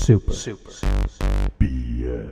Super BS.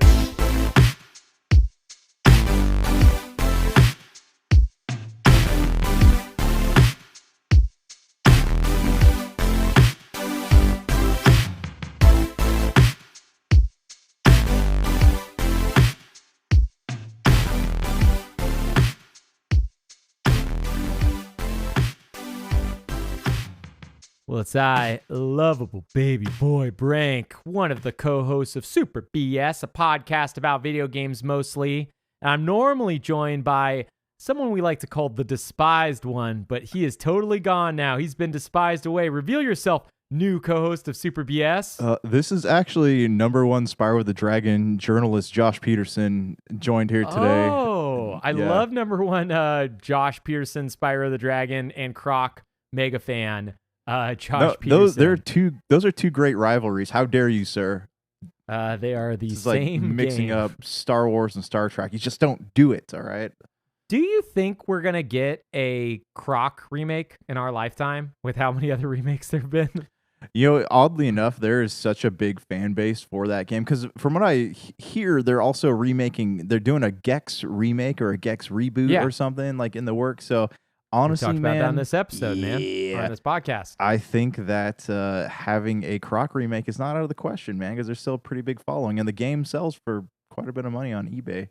Well, it's I, lovable baby boy Brank, one of the co-hosts of Super BS, a podcast about video games mostly. And I'm normally joined by someone we like to call the despised one, but he is totally gone now. He's been despised away. Reveal yourself, new co-host of Super BS. This is actually #1 Spyro the Dragon journalist Josh Peterson joined here today. Oh, I love #1 Josh Peterson, Spyro the Dragon, and Croc mega fan. Josh Peterson. Those are two great rivalries. How dare you, sir? They are the It's same like mixing game. up Star Wars and Star Trek. You just don't do it, all right? Do you think we're going to get a Croc remake in our lifetime with how many other remakes there have been? You know, oddly enough, there is such a big fan base for that game because from what I hear, they're also they're doing a Gex remake or a Gex reboot or something like in the works. So honestly, we talked about that in this episode, yeah, man, or on this podcast. I think that having a Croc remake is not out of the question, man, because there's still a pretty big following, and the game sells for quite a bit of money on eBay.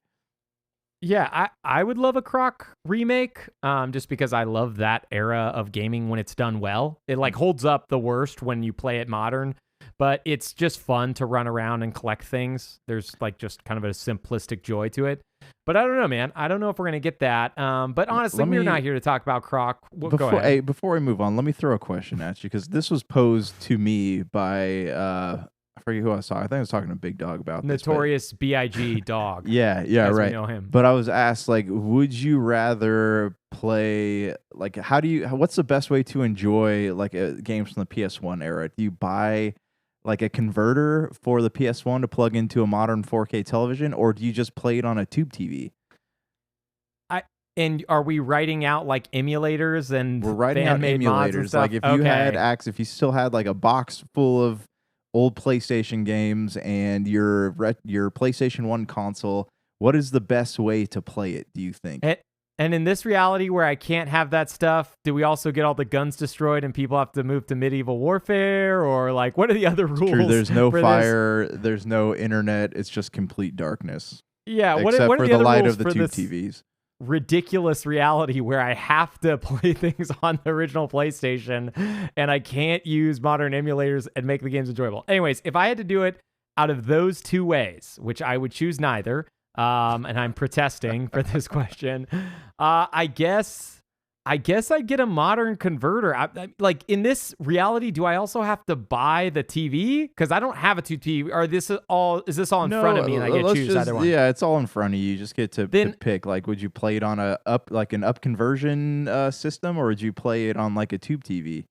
Yeah, I would love a Croc remake, just because I love that era of gaming when it's done well. It like holds up the worst when you play it modern, but it's just fun to run around and collect things. There's like just kind of a simplistic joy to it. But I don't know, man. I don't know if we're going to get that. But honestly, we're not here to talk about Croc. Go ahead. Hey, before we move on, let me throw a question at you because this was posed to me by I forget who I saw. I think I was talking to Big Dog about Notorious B.I.G. Dog. Yeah, as right. We know him. But I was asked, like, would you rather play, like, what's the best way to enjoy, like, games from the PS1 era? Do you buy, like, a converter for the PS1 to plug into a modern 4K television, or do you just play it on a tube TV? And are we writing out like emulators and we're writing out fan-made mods and emulators? stuff? Like if you still had like a box full of old PlayStation games and your PlayStation 1 console, what is the best way to play it, do you think? And in this reality where I can't have that stuff, do we also get all the guns destroyed and people have to move to medieval warfare? Or like, what are the other rules? True, there's no fire, there's no internet, it's just complete darkness. Yeah, except what are for the the light rules of the for tube this TVs. Ridiculous reality where I have to play things on the original PlayStation and I can't use modern emulators and make the games enjoyable. Anyways, if I had to do it out of those two ways, which I would choose neither, and I'm protesting for this question, I guess I'd get a modern converter. Like in this reality, do I also have to buy the TV? Because I don't have a TV. Or is this all in front of me and I get to choose either one? Yeah, it's all in front of you. You just get to pick. Like, would you play it on an up conversion system, or would you play it on like a tube TV?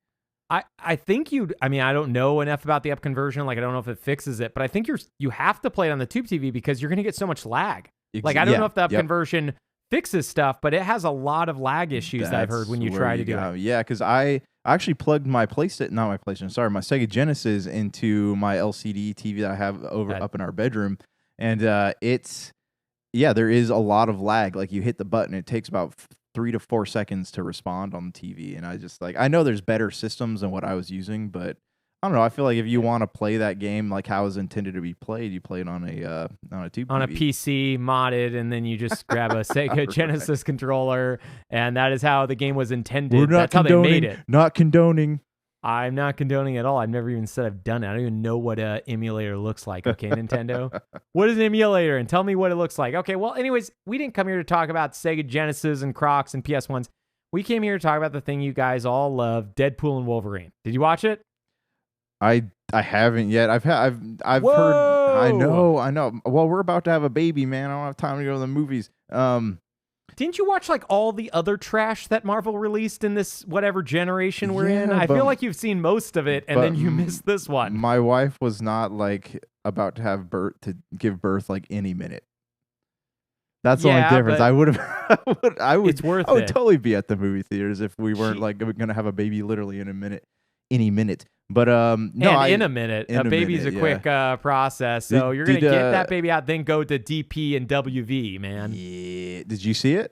I think I don't know enough about the up conversion. Like, I don't know if it fixes it, but I think you have to play it on the tube TV because you're going to get so much lag. Like, I don't know if the up conversion fixes stuff, but it has a lot of lag issues that I've heard when you try to do it. Yeah, because I actually plugged my Sega Genesis into my LCD TV that I have up in our bedroom, and there is a lot of lag. Like, you hit the button, it takes about 3 to 4 seconds to respond on the TV, and I know there's better systems than what I was using, but I don't know. I feel like if you want to play that game like how it was intended to be played, you play it on a tube on TV. A PC modded, and then you just grab a Sega Genesis controller, and that is how the game was intended. That's how they made it. Not condoning. I'm not condoning at all. I've never even said I've done it. I don't even know what an emulator looks like. Okay, Nintendo. What is an emulator? And tell me what it looks like. Okay, well, anyways, we didn't come here to talk about Sega Genesis and Crocs and PS1s. We came here to talk about the thing you guys all love, Deadpool and Wolverine. Did you watch it? I haven't yet. I've heard. I know. Well, we're about to have a baby, man. I don't have time to go to the movies. Didn't you watch like all the other trash that Marvel released in this whatever generation we're in? I feel like you've seen most of it, and then you missed this one. My wife was not like about to give birth like any minute. That's the only difference. I would It's worth it. I would totally be at the movie theaters if we weren't like going to have a baby literally in a minute. any minute. But no, and in a minute, a baby's a quick process. So you're gonna get that baby out, then go to DP and WV, man. Yeah. Did you see it?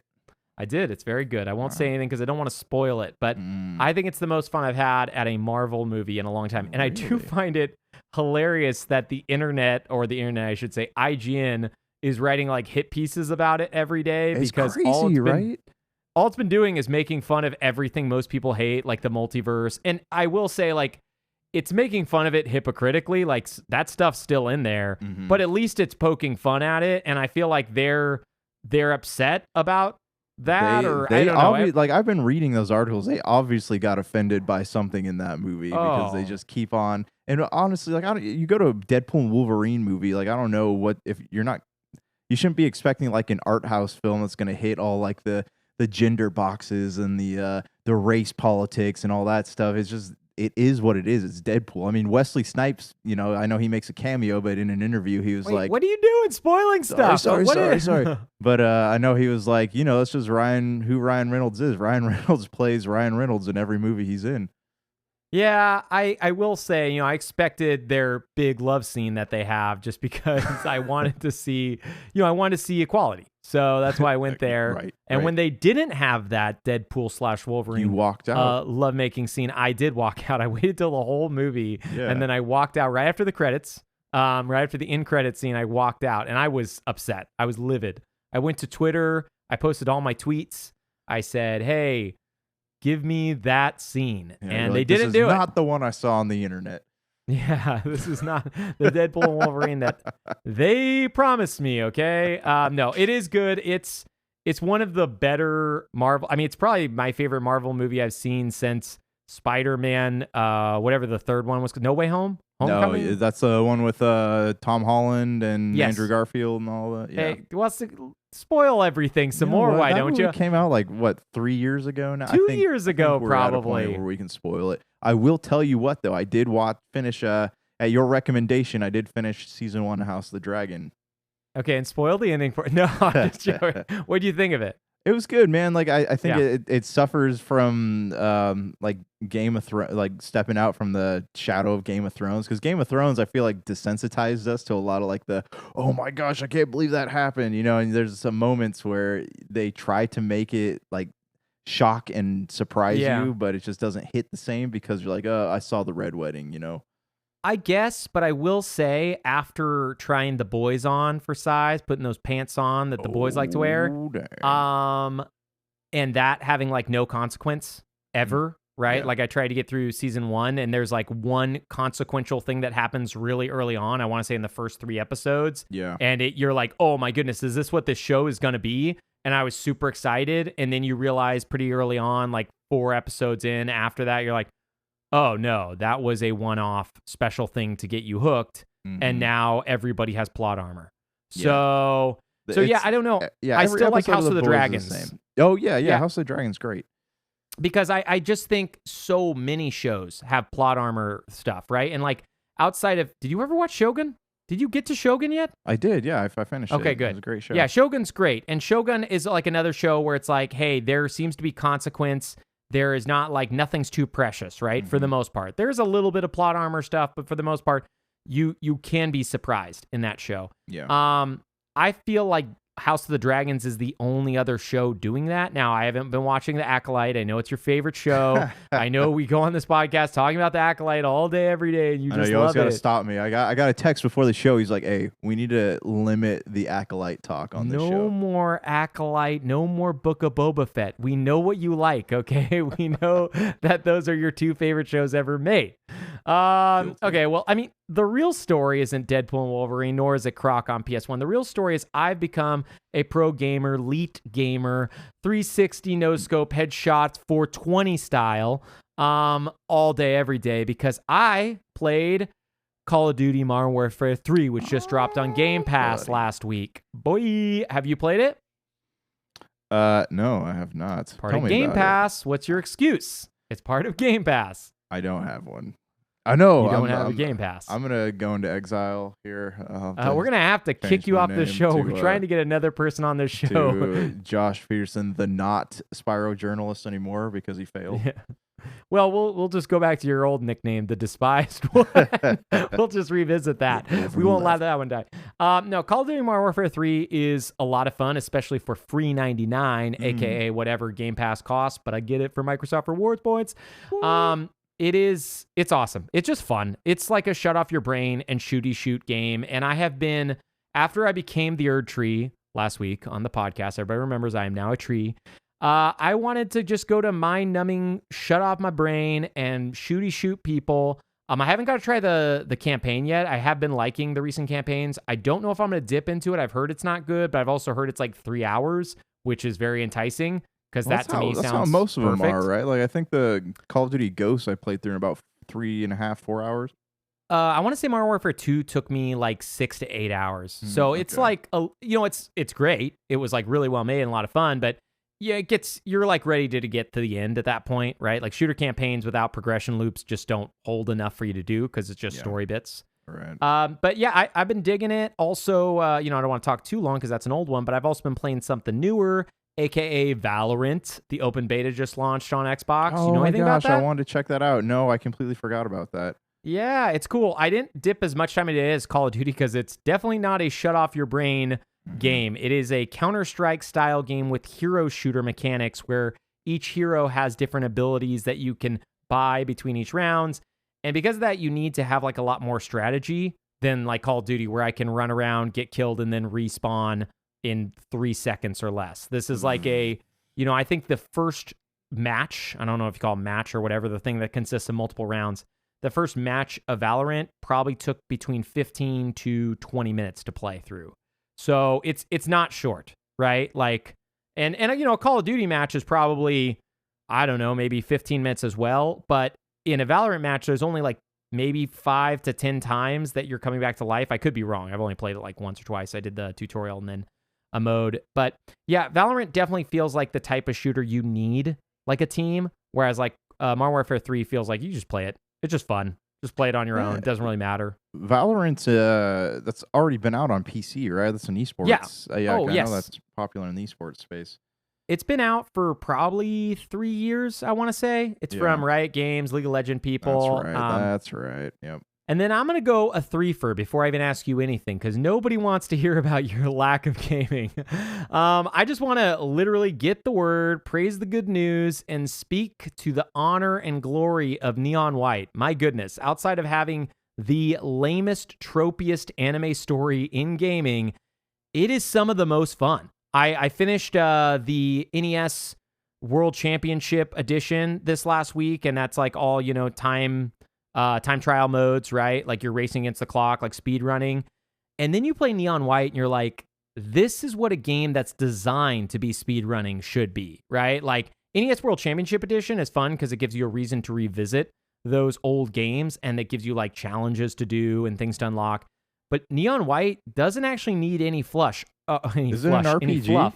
I did. It's very good. I won't say anything because I don't want to spoil it, but I think it's the most fun I've had at a Marvel movie in a long time. And I do find it hilarious that the internet, I should say, IGN, is writing like hit pieces about it every day. It's because crazy, right? All it's been doing is making fun of everything most people hate, like the multiverse. And I will say, like, it's making fun of it hypocritically. Like, that stuff's still in there, but at least it's poking fun at it. And I feel like they're upset about that, I don't know. Like, I've been reading those articles. They obviously got offended by something in that movie because they just keep on. And honestly, like, you go to a Deadpool and Wolverine movie, like, I don't know what, if you're not, you shouldn't be expecting like an art house film that's going to hit all like the gender boxes and the race politics and all that stuff. It's just, it is what it is. It's Deadpool. I mean, Wesley Snipes, I know he makes a cameo, but in an interview, he was like, what are you doing? Spoiling stuff. Sorry. But I know he was like, that's just who Ryan Reynolds is. Ryan Reynolds plays Ryan Reynolds in every movie he's in. Yeah, I will say, I expected their big love scene that they have just because I wanted to see, equality. So that's why I went there. Right. When they didn't have that Deadpool / Wolverine, you walked out. Lovemaking scene, I did walk out. I waited till the whole movie, and then I walked out right after the credits. Right after the end credit scene, I walked out, and I was upset. I was livid. I went to Twitter. I posted all my tweets. I said, "Hey, give me that scene," and they didn't do it. This is not the one I saw on the internet. Yeah, this is not the Deadpool and Wolverine that they promised me, okay? No, it is good. It's one of the better Marvel. I mean, it's probably my favorite Marvel movie I've seen since Spider-Man, whatever the third one was. No Way Home? Homecoming? No, that's the one with Tom Holland and Andrew Garfield and all that. Yeah. Hey, spoil everything some more, why don't you? It came out like, 3 years ago now? 2 years ago, we're probably. At a point where we can spoil it. I will tell you what, though. I did finish, at your recommendation, I did finish season 1 of House of the Dragon. Okay, and spoil the ending for No, I'm just joking. What do you think of it? It was good, man. Like, I think it suffers from like Game of Thrones, like stepping out from the shadow of Game of Thrones, because Game of Thrones, I feel like, desensitized us to a lot of like oh my gosh, I can't believe that happened, and there's some moments where they try to make it like shock and surprise you, but it just doesn't hit the same because you're like, oh, I saw the red wedding, I guess, but I will say, after trying the boys on for size, putting those pants on that the boys like to wear, and that having like no consequence ever, right? Like, I tried to get through season 1, and there's like one consequential thing that happens really early on. I want to say in the first 3 episodes. Yeah. And you're like, oh my goodness, is this what this show is going to be? And I was super excited. And then you realize pretty early on, like 4 episodes in after that, you're like, oh no, that was a one-off special thing to get you hooked, and now everybody has plot armor. So I don't know. I still like House of the Dragons. Oh yeah, House of the Dragons, great. Because I just think so many shows have plot armor stuff, right? And like, outside of, did you ever watch Shogun? Did you get to Shogun yet? I did, yeah. I finished it. Okay, good. It was a great show. Yeah, Shogun's great. And Shogun is like another show where it's like, hey, there seems to be consequence. There is not like, nothing's too precious, right? For the most part. There's a little bit of plot armor stuff, but for the most part, you can be surprised in that show. Yeah. I feel like House of the Dragons is the only other show doing that. Now, I haven't been watching The Acolyte. I know it's your favorite show. I know we go on this podcast talking about The Acolyte all day, every day, and you just love it. You always got to stop me. I got a text before the show. He's like, hey, we need to limit the Acolyte talk on the show. No more Acolyte. No more Book of Boba Fett. We know what you like, okay? We know that those are your 2 favorite shows ever made. Okay, well, I mean, the real story isn't Deadpool and Wolverine, nor is it Croc on PS1. The real story is I've become a pro gamer, elite gamer, 360 no-scope headshots 420 style, all day, every day, because I played Call of Duty Modern Warfare 3, which just dropped on Game Pass last week. Boy, have you played it? No, I have not. Part of Game Pass. What's your excuse? It's part of Game Pass. I don't have one. I know. You don't have a Game Pass. I'm going to go into exile here. We're going to have to kick you off the show. We're trying to get another person on this show. To Josh Peterson, the not Spyro journalist anymore because he failed. Yeah. Well, we'll just go back to your old nickname, the despised one. We'll just revisit that. We won't let that one die. No, Call of Duty Modern Warfare 3 is a lot of fun, especially for free $99, aka whatever Game Pass costs. But I get it for Microsoft Rewards points. It's awesome. It's just fun. It's like a shut off your brain and shooty shoot game. And I have been, after I became the Erd Tree last week on the podcast, everybody remembers I am now a tree. I wanted to just go to mind-numbing, shut off my brain, and shooty shoot people. I haven't got to try the campaign yet. I have been liking the recent campaigns. I don't know if I'm going to dip into it. I've heard it's not good, but I've also heard it's like 3 hours, which is very enticing because that's how most of perfect. them are, right? Like I think the Call of Duty Ghosts I played through in about 3.5, 4 hours. I want to say Modern Warfare 2 took me like 6 to 8 hours. So it's like, it's great. It was like really well made and a lot of fun, but yeah, you're like ready to get to the end at that point, right? Like shooter campaigns without progression loops just don't hold enough for you to do because it's just story bits. Right. But yeah, I've been digging it. Also, I don't want to talk too long because that's an old one, but I've also been playing something newer, aka Valorant. The open beta just launched on Xbox. Oh, you know anything about that? I wanted to check that out. No, I completely forgot about that. Yeah, it's cool. I didn't dip as much time into it as Call of Duty because it's definitely not a shut off your brain game. It is a Counter-Strike style game with hero shooter mechanics where each hero has different abilities that you can buy between each rounds. And because of that, you need to have like a lot more strategy than like Call of Duty where I can run around, get killed, and then respawn in 3 seconds or less. This is like I think the first match, I don't know if you call it match or whatever, the thing that consists of multiple rounds, the first match of Valorant probably took between 15 to 20 minutes to play through. So it's not short, right? Like, and a Call of Duty match is probably, I don't know, maybe 15 minutes as well. But in a Valorant match, there's only like maybe 5 to 10 times that you're coming back to life. I could be wrong. I've only played it like once or twice. I did the tutorial and then a mode. But yeah, Valorant definitely feels like the type of shooter you need like a team. Whereas like Modern Warfare 3 feels like you just play it. It's just fun. Just play it on your own. It doesn't really matter. Valorant, that's already been out on PC, right? That's an esports. Yeah. I know that's popular in the esports space. It's been out for probably 3 years, I want to say. It's from Riot Games, League of Legends people. That's right. Yep. And then I'm going to go a threefer before I even ask you anything, because nobody wants to hear about your lack of gaming. I just want to literally get the word, praise the good news, and speak to the honor and glory of Neon White. My goodness, outside of having the lamest, tropiest anime story in gaming, it is some of the most fun. I finished the NES World Championship edition this last week, and that's like all, time trial modes, right? Like you're racing against the clock, like speed running. And then you play Neon White and you're like, this is what a game that's designed to be speed running should be, right? Like NES World Championship Edition is fun because it gives you a reason to revisit those old games and it gives you like challenges to do and things to unlock. But Neon White doesn't actually need any fluff. Is it an RPG? Any fluff.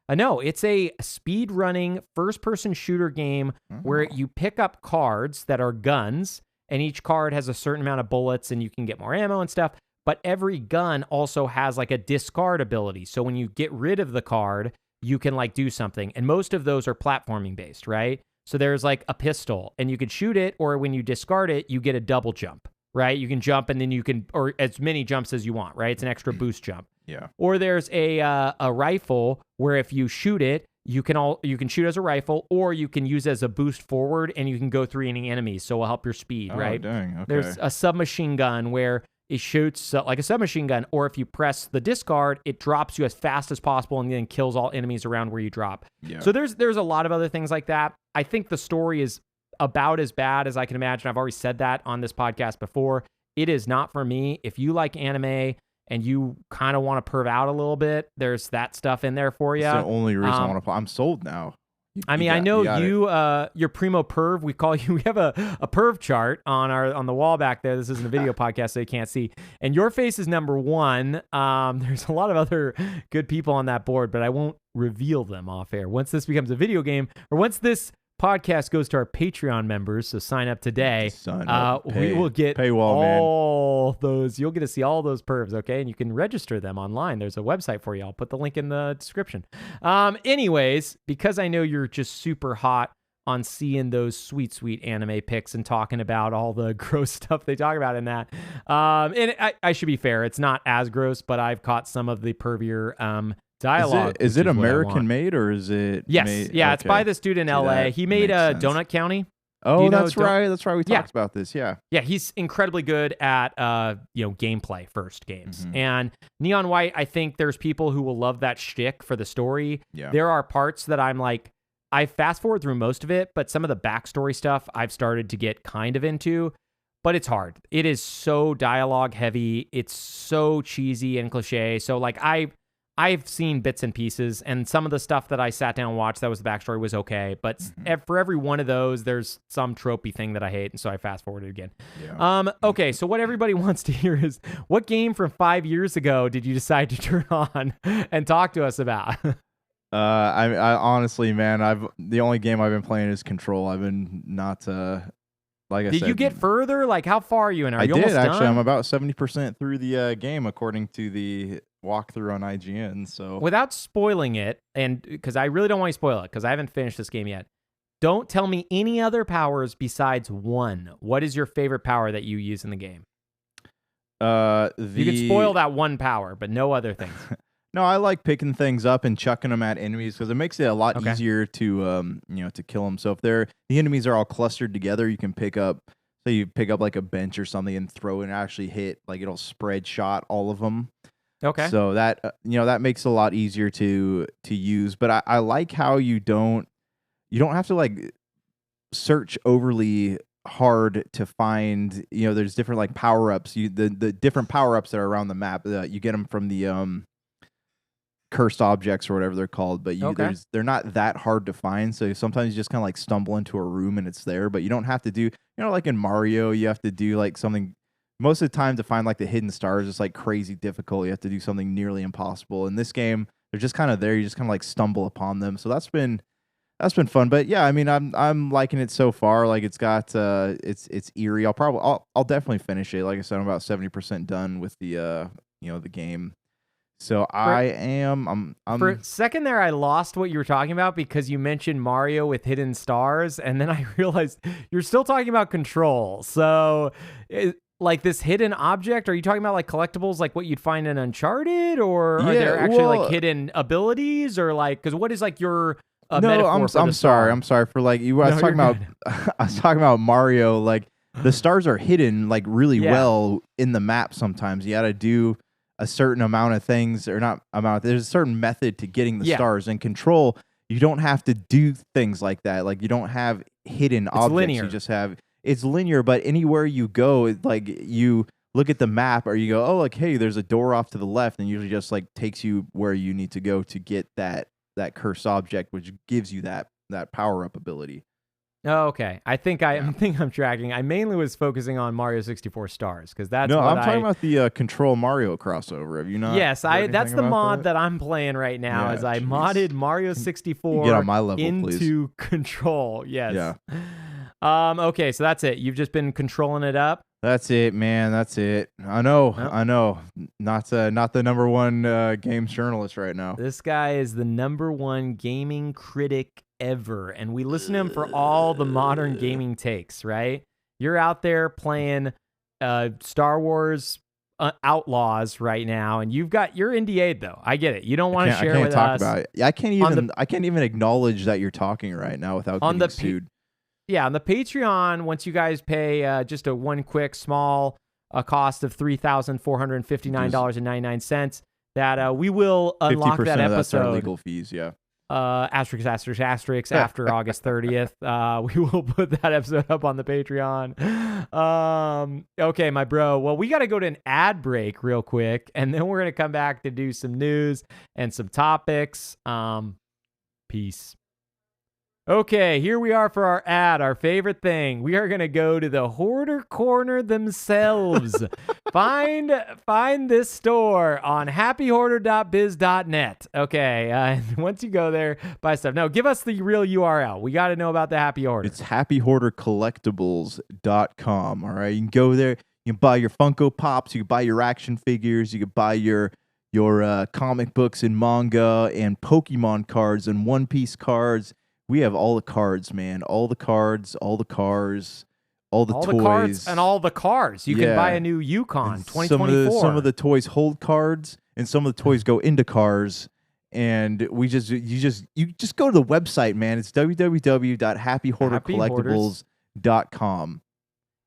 No, it's a speed-running first-person shooter game where you pick up cards that are guns, and each card has a certain amount of bullets, and you can get more ammo and stuff. But every gun also has like a discard ability. So when you get rid of the card, you can like do something. And most of those are platforming based, right? So there's like a pistol, and you can shoot it, or when you discard it, you get a double jump, right? You can jump, and then you can, or as many jumps as you want, right? It's an extra boost jump. Yeah. Or there's a rifle where if you shoot it, you can shoot as a rifle, or you can use it as a boost forward, and you can go through any enemies, so it'll help your speed, right? Dang, okay. There's a submachine gun where it shoots like a submachine gun, or if you press the discard, it drops you as fast as possible and then kills all enemies around where you drop. Yeah. So there's a lot of other things like that. I think the story is about as bad as I can imagine. I've already said that on this podcast before. It is not for me. If you like anime and you kind of want to perv out a little bit, there's that stuff in there for you. That's the only reason I want to play. I'm sold now. I know you're primo perv. We call you. We have a perv chart on the wall back there. This isn't a video podcast, so you can't see. And your face is number one. There's a lot of other good people on that board, but I won't reveal them off air. Once this becomes a video game, or once this podcast goes to our Patreon members, so sign up today. We will get all those. You'll get to see all those pervs, okay? And you can register them online. There's a website for you. I'll put the link in the description. Anyways, because I know you're just super hot on seeing those sweet anime pics and talking about all the gross stuff they talk about in that. And I should be fair, it's not as gross, but I've caught some of the pervier dialogue. Is it American made or is it? Yes, made? yeah, Okay. it's by this dude in LA. He made Donut County. Oh, that's right. That's right. We talked about this. Yeah. Yeah, he's incredibly good at gameplay first games. And Neon White, I think there's people who will love that shtick for the story. Yeah. There are parts that I'm like, I fast forward through most of it, but some of the backstory stuff I've started to get kind of into. But it's hard. It is so dialogue heavy. It's so cheesy and cliche. So like I've seen bits and pieces, and some of the stuff that I sat down and watched that was the backstory was okay. But for every one of those, there's some tropey thing that I hate, and so I fast forwarded again. Yeah. Okay, so what everybody wants to hear is, what game from 5 years ago did you decide to turn on and talk to us about? I honestly, man, the only game I've been playing is Control. I've been not like I said. Did you get further? Like, how far are you in? Are you I did almost actually. done? I'm about 70% through the game according to the walkthrough on IGN. So without spoiling it, and because I really don't want to spoil it because I haven't finished this game yet, don't tell me any other powers besides one. What is your favorite power that you use in the game? You can spoil that one power, but no other things. No, I like picking things up and chucking them at enemies because it makes it a lot easier to to kill them. So if the enemies are all clustered together, you can pick up. So you pick up like a bench or something and throw it and actually hit, like it'll spread shot all of them. Okay. So that that makes it a lot easier to use. But I like how you don't have to like search overly hard to find. There's different like power ups. The different power ups that are around the map. You get them from the cursed objects or whatever they're called. But they're not that hard to find. So sometimes you just kind of like stumble into a room and it's there. But you don't have to do like in Mario, you have to do like something. Most of the time to find like the hidden stars is like crazy difficult. You have to do something nearly impossible. In this game, they're just kind of there. You just kind of like stumble upon them. So that's been fun. But yeah, I mean, I'm liking it so far. Like it's got it's eerie. I'll definitely finish it. Like I said, I'm about 70% done with the the game. So I'm for a second there, I lost what you were talking about because you mentioned Mario with hidden stars, and then I realized you're still talking about Control. So. Like this hidden object, are you talking about like collectibles, like what you'd find in Uncharted, or are there actually like hidden abilities, or like because what is like your no? I'm sorry for like you. I was talking about I was talking about Mario. Like the stars are hidden like really well in the map. Sometimes you got to do a certain amount of things, or not amount. There's a certain method to getting the stars. In Control, you don't have to do things like that. Like you don't have hidden objects. Linear. You just have. It's linear, but anywhere you go, like you look at the map or you go, oh, like, hey, there's a door off to the left, and usually just like takes you where you need to go to get that cursed object, which gives you that power up ability. Oh, okay. I think I'm tracking. I mainly was focusing on Mario 64 stars because that's I'm talking about the Control Mario crossover. Have you not? Yes, that's the mod that I'm playing right now. As I modded Mario 64 get on my level, into please. Control. Yes. Yeah. Okay, so that's it. You've just been controlling it up. That's it, man. That's it. I know. Not the number one games journalist right now. This guy is the number one gaming critic ever, and we listen to him for all the modern gaming takes. Right? You're out there playing Star Wars Outlaws right now, and you're NDA'd though. I get it. You don't want to share with us. I can't talk about it. I can't even acknowledge that you're talking right now without getting sued. Yeah, on the Patreon, once you guys pay just a one quick small cost of $3,459.99, that we will unlock that episode. That's our legal fees, yeah. Asterisk after August 30th. We will put that episode up on the Patreon. Okay, my bro. Well, we got to go to an ad break real quick, and then we're going to come back to do some news and some topics. Peace. Okay, here we are for our ad, our favorite thing. We are going to go to the Hoarder Corner themselves. Find this store on happyhoarder.biz.net. Okay, once you go there, buy stuff. No, give us the real URL. We got to know about the Happy Hoarder. It's happyhoardercollectibles.com, all right? You can go there. You can buy your Funko Pops. You can buy your action figures. You can buy your comic books and manga and Pokemon cards and One Piece cards. we have all the cards, man. All the cards, all the cars, all the toys. The cards and all the cars. You can buy a new Yukon 2024. Some of the toys hold cards, and some of the toys go into cars. And you just go to the website, man. It's www.happyhoardercollectibles.com.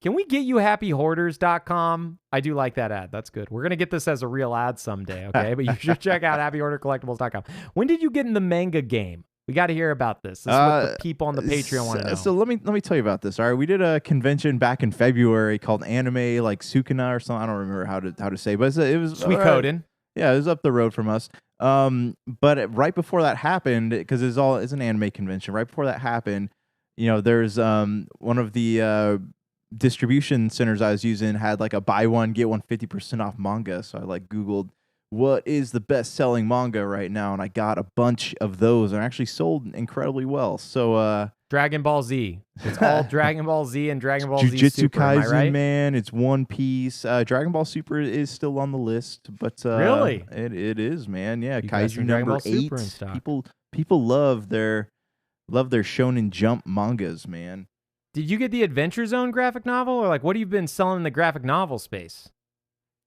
Can we get you happyhoarders.com? I do like that ad. That's good. We're going to get this as a real ad someday, okay? But you should check out happyhoardercollectibles.com. When did you get in the manga game? We got to hear about this. This is what the people on the Patreon want to know. So let me tell you about this. All right, we did a convention back in February called Anime like Sukuna or something. I don't remember how to say, but it was Suikoden. Yeah, it was up the road from us. But right before that happened, because it's an anime convention. Right before that happened, there's one of the distribution centers I was using had like a buy one get one 50% off manga. So I like Googled what is the best selling manga right now, and I got a bunch of those and actually sold incredibly well. So Dragon Ball Z. It's all Dragon Ball Z and Dragon Ball Z Jujutsu Super. Kaisen, am I right? man. It's One Piece. Dragon Ball Super is still on the list, but really, it is, man. Yeah, you guys Kaiju Dragon number Ball 8. Super and stuff. People love their Shonen Jump mangas, man. Did you get the Adventure Zone graphic novel, or like what have you been selling in the graphic novel space?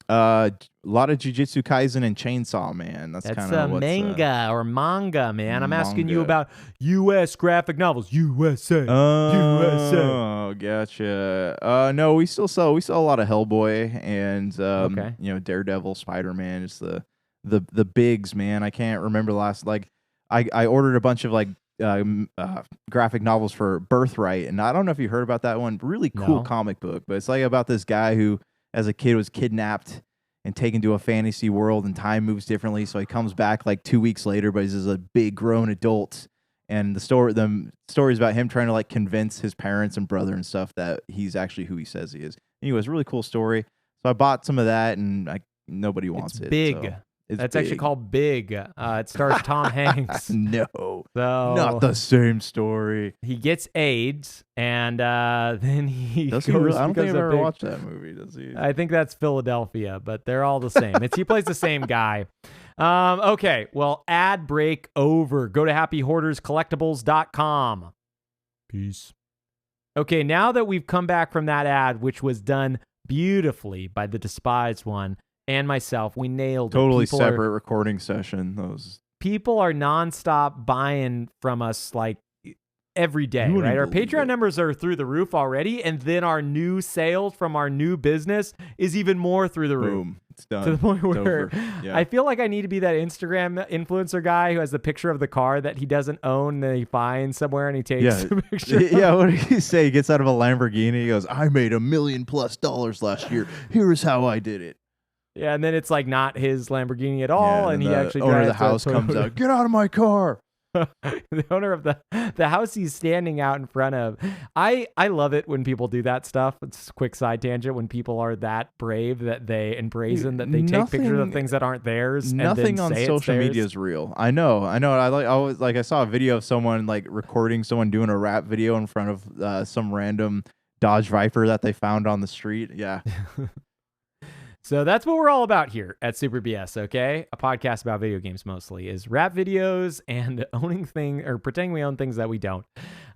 A lot of Jujutsu Kaisen and Chainsaw Man. That's kind of manga, man. I'm asking you about U.S. graphic novels. USA. USA. Oh, gotcha. No, we sell a lot of Hellboy and Daredevil, Spider-Man. It's the bigs, man. I can't remember the last I ordered a bunch of graphic novels for Birthright, and I don't know if you heard about that one. Really cool comic book, but it's like about this guy who, as a kid, was kidnapped and taken to a fantasy world, and time moves differently. So he comes back like 2 weeks later, but he's a big grown adult. And the story is about him trying to convince his parents and brother and stuff that he's actually who he says he is. Anyway, it's a really cool story. So I bought some of that, and nobody wants it. Big. So That's actually called Big. It stars Tom Hanks. No, so not the same story. He gets AIDS, and then he does goes. He really? I don't think I've ever watched that movie. Does he? I think that's Philadelphia, but they're all the same. He plays the same guy. Okay, well, ad break over. Go to happyhoarderscollectibles.com. Peace. Okay, now that we've come back from that ad, which was done beautifully by the despised one and myself, we nailed it. Totally separate recording session. People are nonstop buying from us every day, right? Our Patreon numbers are through the roof already, and then our new sales from our new business is even more through the roof. Boom. It's done. To the point where yeah. I feel like I need to be that Instagram influencer guy who has the picture of the car that he doesn't own that he finds somewhere and he takes a picture. Yeah, what did he say? He gets out of a Lamborghini. He goes, "I made $1 million+ last year. Here's how I did it." Yeah, and then it's not his Lamborghini at all, and he actually owner of the drives house comes out. "Get out of my car!" The owner of the house he's standing out in front of. I love it when people do that stuff. It's a quick side tangent when people are that brave that they take pictures of things that aren't theirs. Nothing and then on social media is real. I know. I saw a video of someone recording someone doing a rap video in front of some random Dodge Viper that they found on the street. Yeah. So that's what we're all about here at Super BS, okay? A podcast about video games mostly is rap videos and pretending we own things that we don't.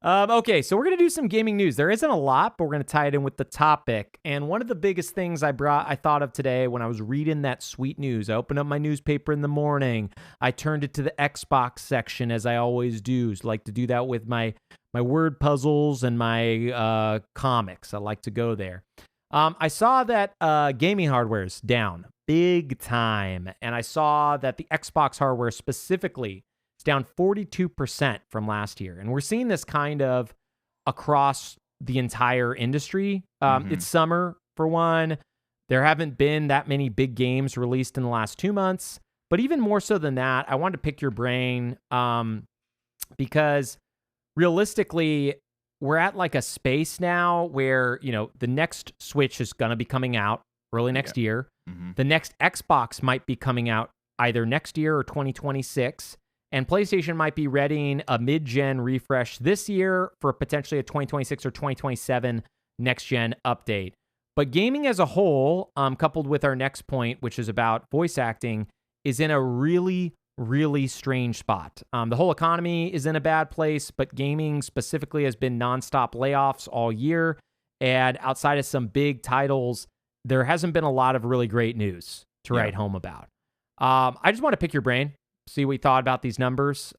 Okay, so we're going to do some gaming news. There isn't a lot, but we're going to tie it in with the topic. And one of the biggest things I thought of today when I was reading that sweet news, I opened up my newspaper in the morning. I turned it to the Xbox section, as I always do. So I like to do that with my word puzzles and my comics. I like to go there. I saw that gaming hardware is down big time, and I saw that the Xbox hardware specifically is down 42% from last year, and we're seeing this kind of across the entire industry. It's summer, for one. There haven't been that many big games released in the last 2 months, but even more so than that, I wanted to pick your brain because realistically, we're at a space now where, the next Switch is going to be coming out early next year. Mm-hmm. The next Xbox might be coming out either next year or 2026. And PlayStation might be readying a mid-gen refresh this year for potentially a 2026 or 2027 next-gen update. But gaming as a whole, coupled with our next point, which is about voice acting, is in a really really strange spot. The whole economy is in a bad place, but gaming specifically has been nonstop layoffs all year. And outside of some big titles, there hasn't been a lot of really great news to write home about. I just want to pick your brain, see what you thought about these numbers,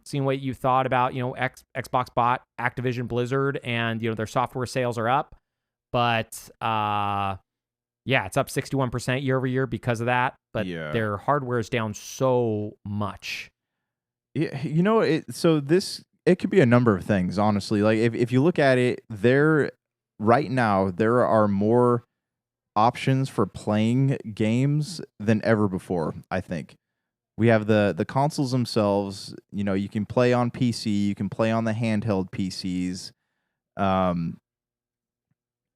seeing what you thought about, Xbox bought Activision Blizzard and, their software sales are up. But, it's up 61% year over year because of that. But their hardware is down so much. Yeah, it could be a number of things, honestly. Like if you look at it, right now there are more options for playing games than ever before, I think. We have the consoles themselves, you can play on PC, you can play on the handheld PCs.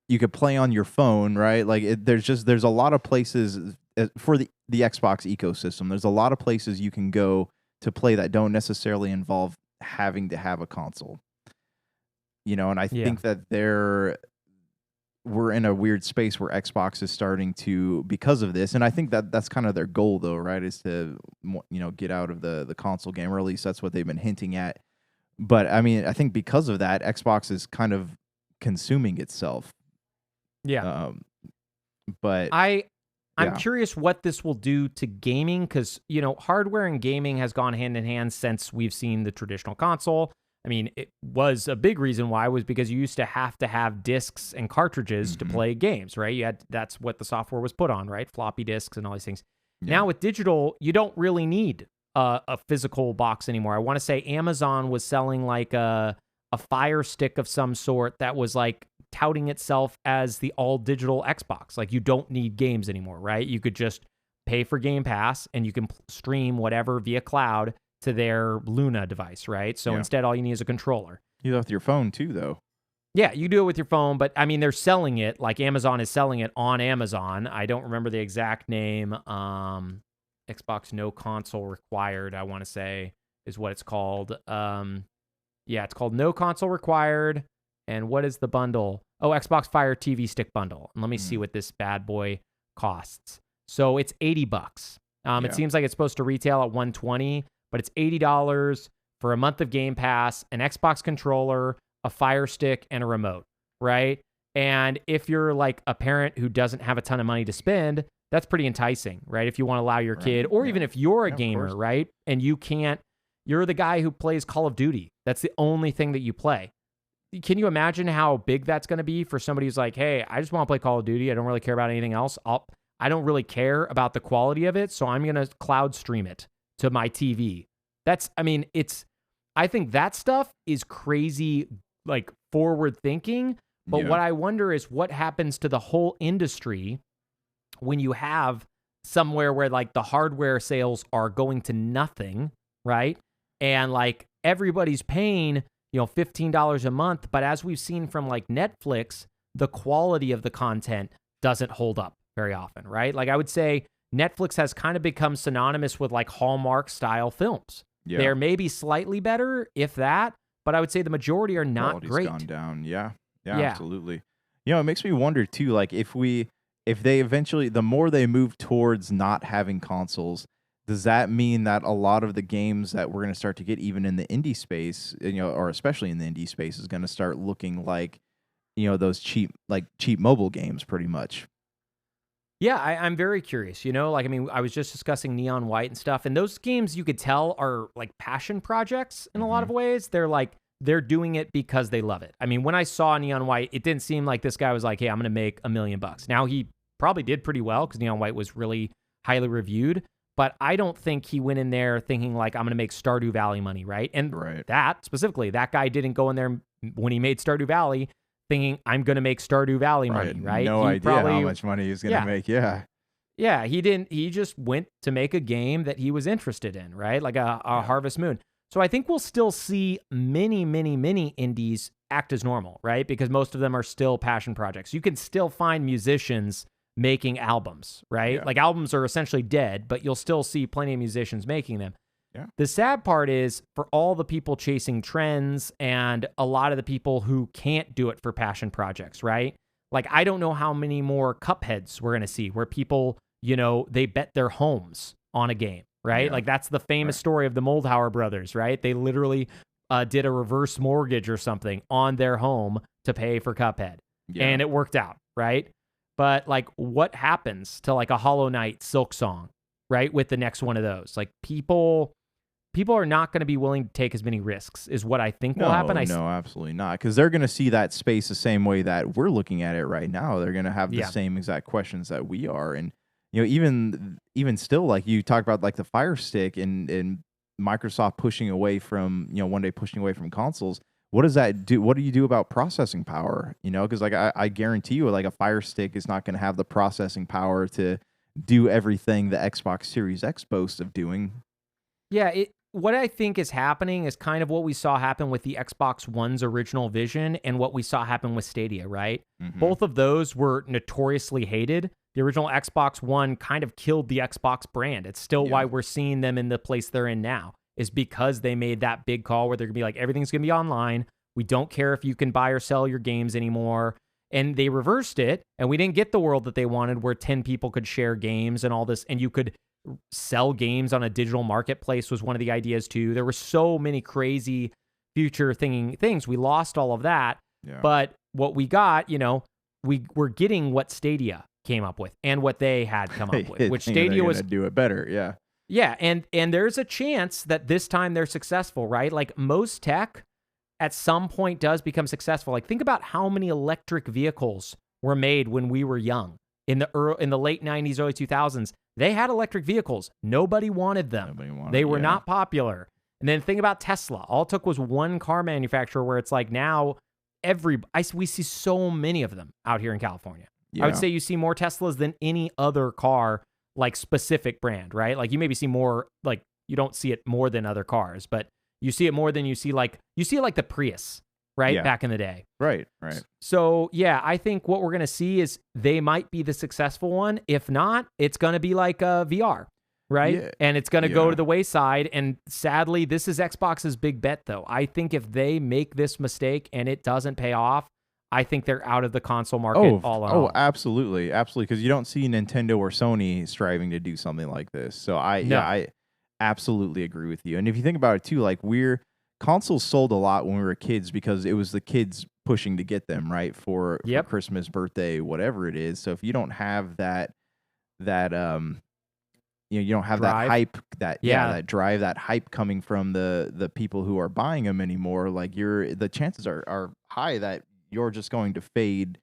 You could play on your phone, right? Like there's a lot of places for the Xbox ecosystem. There's a lot of places you can go to play that don't necessarily involve having to have a console. And I think that we're in a weird space where Xbox is starting to, because of this, and I think that's kind of their goal, though, right? Is to get out of the console game, or at least that's what they've been hinting at. But I mean, I think because of that, Xbox is kind of consuming itself. Yeah. But I'm curious what this will do to gaming, because hardware and gaming has gone hand in hand since we've seen the traditional console. I mean, it was a big reason why was because you used to have discs and cartridges to play games, right? That's what the software was put on, right? Floppy disks and all these things. Yeah. Now with digital, you don't really need a physical box anymore. I want to say Amazon was selling like a Fire Stick of some sort that was like touting itself as the all digital Xbox. Like you don't need games anymore, right? You could just pay for Game Pass and you can stream whatever via cloud to their Luna device, right? So instead, all you need is a controller. You do it with your phone too, though. Yeah, you do it with your phone, but I mean, they're selling it, like Amazon is selling it on Amazon. I don't remember the exact name. Xbox No Console Required, I want to say, is what it's called. It's called No Console Required. And what is the bundle? Oh, Xbox Fire TV Stick bundle. And let me see what this bad boy costs. So it's $80. It seems like it's supposed to retail at $120. But it's $80 for a month of Game Pass, an Xbox controller, a Fire Stick, and a remote, right? And if you're like a parent who doesn't have a ton of money to spend, that's pretty enticing, right? If you want to allow your kid, or even if you're a gamer, right? And you're the guy who plays Call of Duty. That's the only thing that you play. Can you imagine how big that's going to be for somebody who's like, hey, I just want to play Call of Duty. I don't really care about anything else. I don't really care about the quality of it, so I'm going to cloud stream it to my TV. I think that stuff is crazy, like forward thinking. But what I wonder is what happens to the whole industry when you have somewhere where like the hardware sales are going to nothing, right? And like everybody's paying, $15 a month. But as we've seen from like Netflix, the quality of the content doesn't hold up very often, right? Like I would say Netflix has kind of become synonymous with like Hallmark style films. Yeah. They're maybe slightly better, if that, but I would say the majority are not Quality's great. Gone down. Yeah, absolutely. It makes me wonder too, like if they eventually, the more they move towards not having consoles, does that mean that a lot of the games that we're going to start to get even in the indie space, or especially in the indie space, is going to start looking like, those cheap mobile games pretty much? Yeah, I'm very curious. I was just discussing Neon White and stuff, and those games you could tell are like passion projects in a lot of ways. They're doing it because they love it. I mean, when I saw Neon White, it didn't seem like this guy was like, hey, I'm going to make $1 million. Now, he probably did pretty well because Neon White was really highly reviewed, but I don't think he went in there thinking like, I'm going to make Stardew Valley money, right? And that specifically, that guy didn't go in there when he made Stardew Valley thinking I'm going to make Stardew Valley money, right? No idea how much money he was going to make. Yeah. Yeah, he didn't. He just went to make a game that he was interested in, right? Like a Harvest Moon. So I think we'll still see many, many, many indies act as normal, right? Because most of them are still passion projects. You can still find musicians making albums, right? Yeah. Like albums are essentially dead, but you'll still see plenty of musicians making them. Yeah. The sad part is for all the people chasing trends and a lot of the people who can't do it for passion projects, right? Like, I don't know how many more Cupheads we're going to see where people, they bet their homes on a game, right? Yeah. Like that's the famous Right. story of the Moldhauer brothers, right? They literally did a reverse mortgage or something on their home to pay for Cuphead. Yeah. And it worked out, right? But like what happens to like a Hollow Knight Silk Song, right? With the next one of those. Like people are not going to be willing to take as many risks is what I think will happen. No, absolutely not. Because they're going to see that space the same way that we're looking at it right now. They're going to have the same exact questions that we are. And, even still, like you talk about like the Fire Stick and Microsoft pushing away from, one day pushing away from consoles. What does that do? What do you do about processing power? Because like I guarantee you, like a Fire Stick is not going to have the processing power to do everything the Xbox Series X boasts of doing. Yeah, what I think is happening is kind of what we saw happen with the Xbox One's original vision and what we saw happen with Stadia, right? Mm-hmm. Both of those were notoriously hated. The original Xbox One kind of killed the Xbox brand. It's still why we're seeing them in the place they're in now, is because they made that big call where they're going to be like, everything's going to be online. We don't care if you can buy or sell your games anymore. And they reversed it, and we didn't get the world that they wanted where 10 people could share games and all this, and you could sell games on a digital marketplace was one of the ideas too. There were so many crazy future things. We lost all of that. Yeah. But what we got, we were getting what Stadia came up with and what they had come up with, which Stadia was do it better. Yeah. Yeah. And there's a chance that this time they're successful, right? Like most tech at some point does become successful. Like think about how many electric vehicles were made when we were young in the late 90s, early 2000s. They had electric vehicles. Nobody wanted them. They were not popular. And then think about Tesla. All it took was one car manufacturer where it's like now we see so many of them out here in California. Yeah. I would say you see more Teslas than any other car, like specific brand, right? Like you maybe see more, like you don't see it more than other cars, but you see it more than you see like the Prius, right? Yeah. Back in the day. Right. So, yeah, I think what we're going to see is they might be the successful one. If not, it's going to be like VR, right? Yeah. And it's going to go to the wayside. And sadly, this is Xbox's big bet, though. I think if they make this mistake and it doesn't pay off, I think they're out of the console market all in all. Absolutely. Because you don't see Nintendo or Sony striving to do something like this. So I absolutely agree with you. And if you think about it too, like consoles sold a lot when we were kids because it was the kids pushing to get them, right? For Christmas, birthday, whatever it is. So if you don't have that you don't have drive. that hype, that drive, that hype coming from the people who are buying them anymore, like the chances are high that you're just going to fade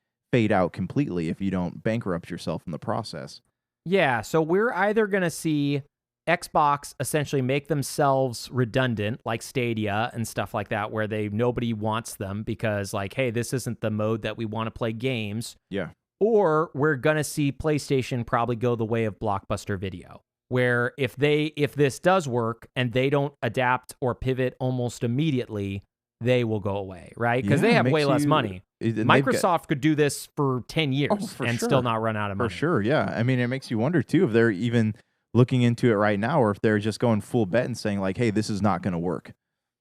out completely if you don't bankrupt yourself in the process. Yeah, so we're either going to see Xbox essentially make themselves redundant like Stadia and stuff like that, where nobody wants them because like, hey, this isn't the mode that we want to play games. Yeah. Or we're going to see PlayStation probably go the way of Blockbuster Video, where if this does work and they don't adapt or pivot almost immediately, they will go away, right? Because they have way less money. Microsoft could do this for 10 years still not run out of money. For sure, yeah. I mean, it makes you wonder, too, if they're even looking into it right now or if they're just going full bet and saying, like, hey, this is not going to work.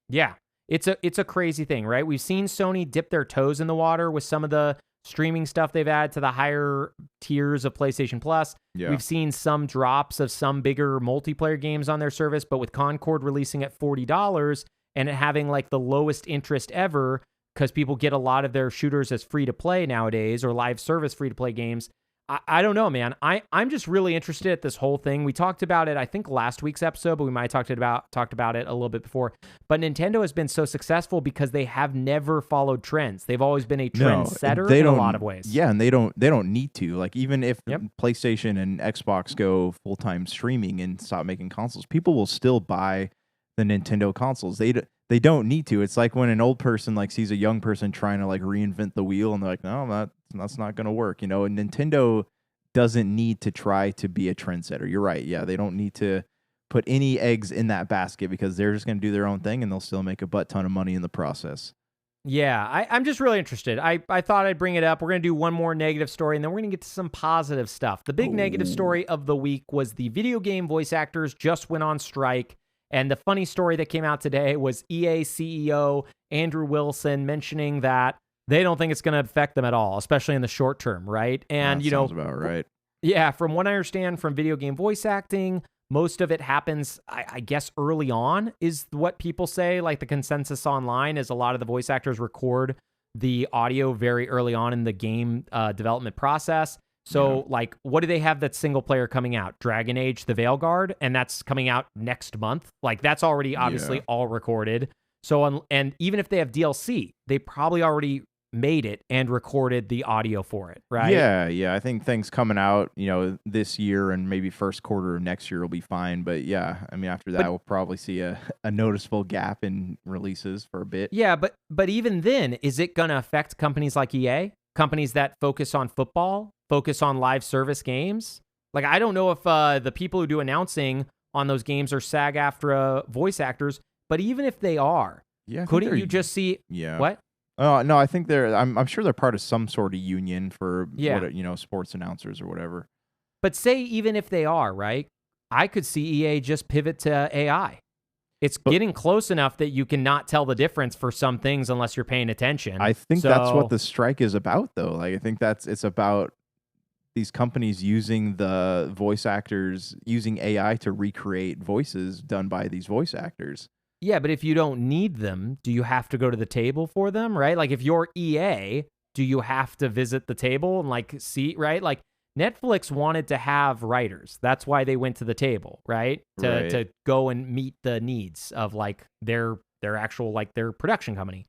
Yeah, it's a crazy thing, right? We've seen Sony dip their toes in the water with some of the streaming stuff they've added to the higher tiers of PlayStation Plus. Yeah. We've seen some drops of some bigger multiplayer games on their service, but with Concord releasing at $40 and it having like the lowest interest ever because people get a lot of their shooters as free to play nowadays or live service free to play games. I don't know, man. I'm just really interested at this whole thing. We talked about it, I think, last week's episode, but we might have talked about it a little bit before. But Nintendo has been so successful because they have never followed trends. They've always been a trendsetter in a lot of ways. Yeah, and they don't need to. Like even if PlayStation and Xbox go full-time streaming and stop making consoles, people will still buy the Nintendo consoles. They don't need to. It's like when an old person like sees a young person trying to like reinvent the wheel and they're like, no, that's not going to work. And Nintendo doesn't need to try to be a trendsetter. You're right. Yeah, they don't need to put any eggs in that basket because they're just going to do their own thing and they'll still make a butt ton of money in the process. Yeah, I'm just really interested. I thought I'd bring it up. We're going to do one more negative story, and then we're going to get to some positive stuff. The big negative story of the week was the video game voice actors just went on strike. And the funny story that came out today was EA CEO Andrew Wilson mentioning that they don't think it's going to affect them at all, especially in the short term, right? And, sounds about right. Yeah, from what I understand from video game voice acting, most of it happens, I guess, early on is what people say. Like the consensus online is a lot of the voice actors record the audio very early on in the game development process. So, like, what do they have that's single player coming out? Dragon Age, The Veilguard, and that's coming out next month. Like, that's already obviously all recorded. So, and even if they have DLC, they probably already made it and recorded the audio for it, right? Yeah. I think things coming out, this year and maybe first quarter of next year will be fine. But yeah, I mean, after that, we'll probably see a noticeable gap in releases for a bit. Yeah, but even then, is it going to affect companies like EA? Companies that focus on football, focus on live service games? Like, I don't know if the people who do announcing on those games are SAG-AFTRA voice actors, but even if they are, couldn't you just see... Yeah. What? No, I think I'm sure they're part of some sort of union for sports announcers or whatever. But say even if they are, right? I could see EA just pivot to AI. It's getting close enough that you cannot tell the difference for some things unless you're paying attention. I think that's what the strike is about, though. Like, I think it's about these companies using the voice actors, using AI to recreate voices done by these voice actors. Yeah, but if you don't need them, do you have to go to the table for them, right? Like, if you're EA, do you have to visit the table and, like, see, right? Like, Netflix wanted to have writers. That's why they went to the table, right? To go and meet the needs of, like, their actual, like, their production company.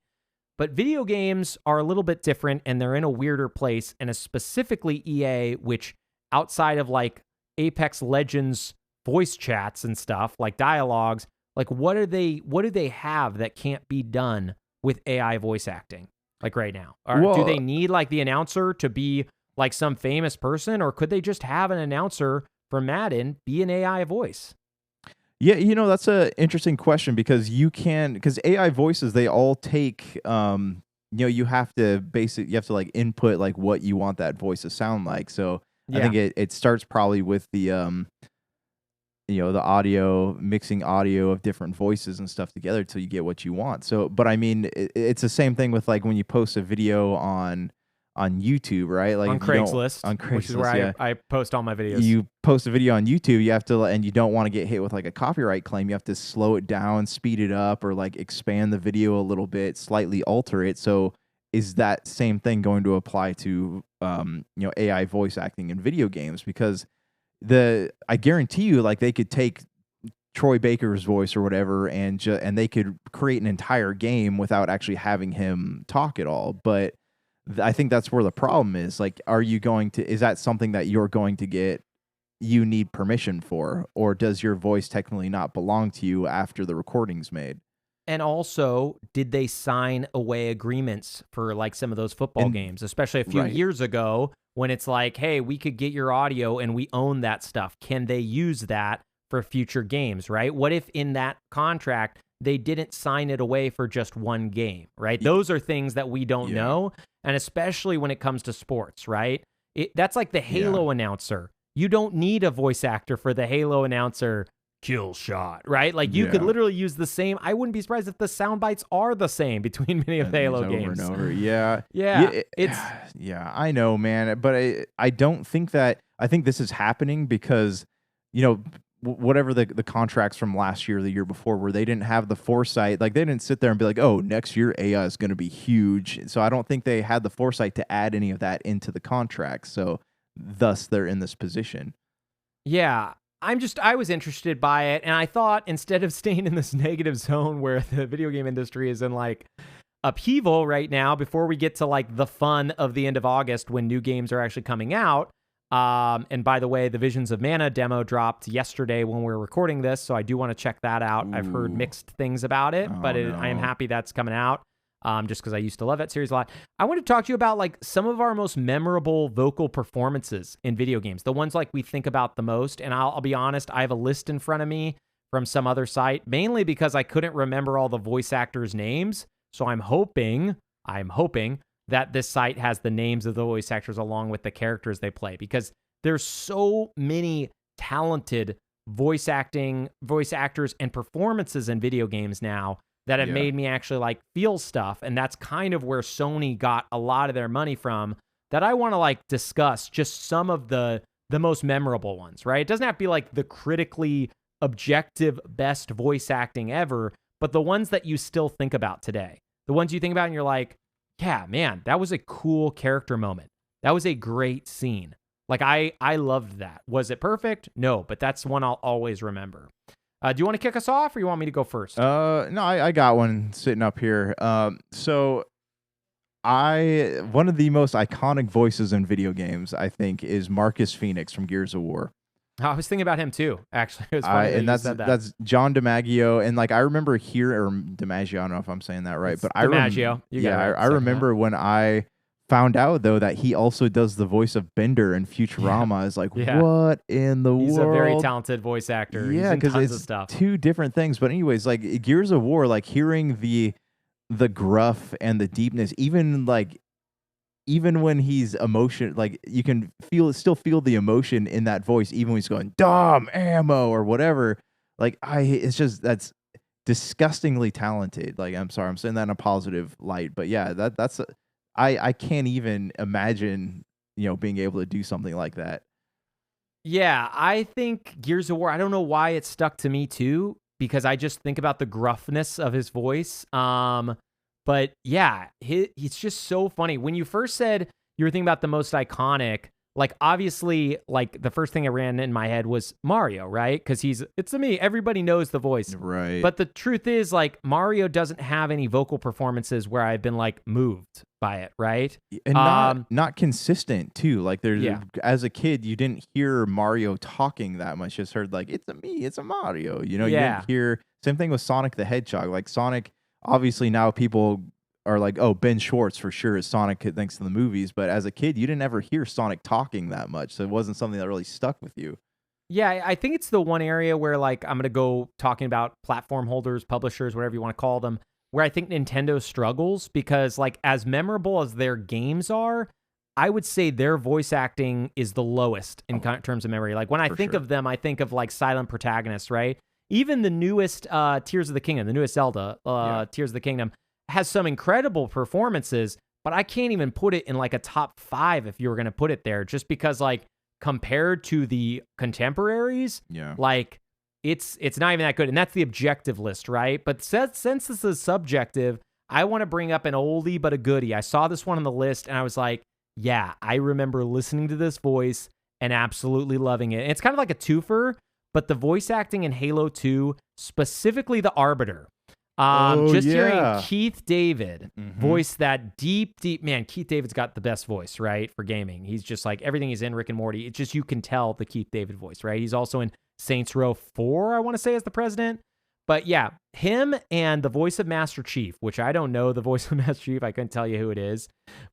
But video games are a little bit different, and they're in a weirder place, and specifically EA, which outside of, like, Apex Legends voice chats and stuff, like dialogues, like, what do they have that can't be done with AI voice acting, like, right now? Or do they need, like, the announcer to be, like, some famous person, or could they just have an announcer for Madden be an AI voice? Yeah, that's an interesting question because AI voices, they all take, you have to like input like what you want that voice to sound like. So I think it starts probably with the the audio, mixing audio of different voices and stuff together till you get what you want. So, but I mean, it's the same thing with like when you post a video on YouTube, right? Like on Craigslist, which is where I post all my videos. You post a video on YouTube, you have to, and you don't want to get hit with like a copyright claim. You have to slow it down, speed it up, or like expand the video a little bit, slightly alter it. So, is that same thing going to apply to AI voice acting in video games? Because I guarantee you, like, they could take Troy Baker's voice or whatever, and they could create an entire game without actually having him talk at all. But I think that's where the problem is. Like, is that something that you're going to you need permission for, or does your voice technically not belong to you after the recording's made? And also, did they sign away agreements for like some of those football games, especially a few years ago when it's like, hey, we could get your audio and we own that stuff. Can they use that for future games, right? What if in that contract they didn't sign it away for just one game, right? Those are things that we don't know, and especially when it comes to sports, right? That's like the Halo announcer. You don't need a voice actor for the Halo announcer kill shot, right? Like, you could literally use the same. I wouldn't be surprised if the sound bites are the same between many of the Halo games. Over and over. Yeah, I know, man. But I don't think that, I think this is happening because, whatever the contracts from last year or the year before, where they didn't have the foresight, like they didn't sit there and be like, oh, next year AI is going to be huge. So I don't think they had the foresight to add any of that into the contract. So thus they're in this position. Yeah. I was interested by it, and I thought instead of staying in this negative zone where the video game industry is in like upheaval right now, before we get to like the fun of the end of August when new games are actually coming out. And by the way, the Visions of Mana demo dropped yesterday when we were recording this, so I do want to check that out. I've heard mixed things about it, but I am happy that's coming out. Just because I used to love that series a lot. I want to talk to you about like some of our most memorable vocal performances in video games, the ones like we think about the most. And I'll be honest, I have a list in front of me from some other site, mainly because I couldn't remember all the voice actors' names. So I'm hoping that this site has the names of the voice actors along with the characters they play, because there's so many talented voice actors and performances in video games now that have made me actually like feel stuff. And that's kind of where Sony got a lot of their money from, that I want to like discuss just some of the the most memorable ones, right? It doesn't have to be like the critically objective best voice acting ever, but the ones that you still think about today. The ones you think about and you're like, yeah, man, that was a cool character moment. That was a great scene. Like I loved that. Was it perfect? No, but that's one I'll always remember. Do you want to kick us off or you want me to go first? No, I got one sitting up here. So one of the most iconic voices in video games, I think, is Marcus Phoenix from Gears of War. I was thinking about him too, actually. It was funny And that you said that. that's John DiMaggio, and like I remember here or DiMaggio, I don't know if I'm saying that right, It's but DiMaggio. You got it right I remember when I found out though that he also does the voice of Bender in Futurama. Is like, Yeah. what in the He's world? a very talented voice actor. Yeah, because because of stuff. two different things. But anyways, like Gears of War, like hearing the gruff and the deepness, even when he's emotion, like you can still feel the emotion in that voice, even when he's going "Dom ammo" or whatever. Like it's just that's disgustingly talented. Like I'm sorry, I'm saying that in a positive light, but yeah, I can't even imagine being able to do something like that. Yeah, I think Gears of War, I don't know why it stuck to me too, because I just think about the gruffness of his voice. But yeah, it's just so funny. When you first said you were thinking about the most iconic, like obviously, like the first thing that ran in my head was Mario, right? Because it's me. Everybody knows the voice. Right. But the truth is, like, Mario doesn't have any vocal performances where I've been like moved by it, right? And not consistent too. Like Yeah. as a kid, you didn't hear Mario talking that much. Just heard like it's a Mario. You Yeah. didn't hear. Same thing with Sonic the Hedgehog. Like Sonic, obviously now people are like, oh, Ben Schwartz for sure is Sonic thanks to the movies. But as a kid, you didn't ever hear Sonic talking that much, so it wasn't something that really stuck with you. Yeah, I think it's the one area where, like, I'm going to go talking about platform holders, publishers, whatever you want to call them, where I think Nintendo struggles because, like, as memorable as their games are, I would say their voice acting is the lowest in terms of memory. Like, when I think of them, I think of, like, silent protagonists, right? Even the newest Tears of the Kingdom, the newest Zelda, Tears of the Kingdom, has some incredible performances, but I can't even put it in, like, a top 5 if you were going to put it there, just because, like, compared to the contemporaries, like it's not even that good. And that's the objective list, right? But since this is subjective, I want to bring up an oldie but a goodie. I saw this one on the list and I was like, yeah, I remember listening to this voice and absolutely loving it. And it's kind of like a twofer, but the voice acting in Halo 2, specifically the Arbiter. Hearing Keith David voice that deep, man, Keith David's got the best voice, right? For gaming. He's just like everything he's in Rick and Morty. It's just, you can tell the Keith David voice, right? He's also in Saints Row 4, I want to say, as the president. But yeah, him and the voice of Master Chief, which I don't know the voice of Master Chief. I couldn't tell you who it is,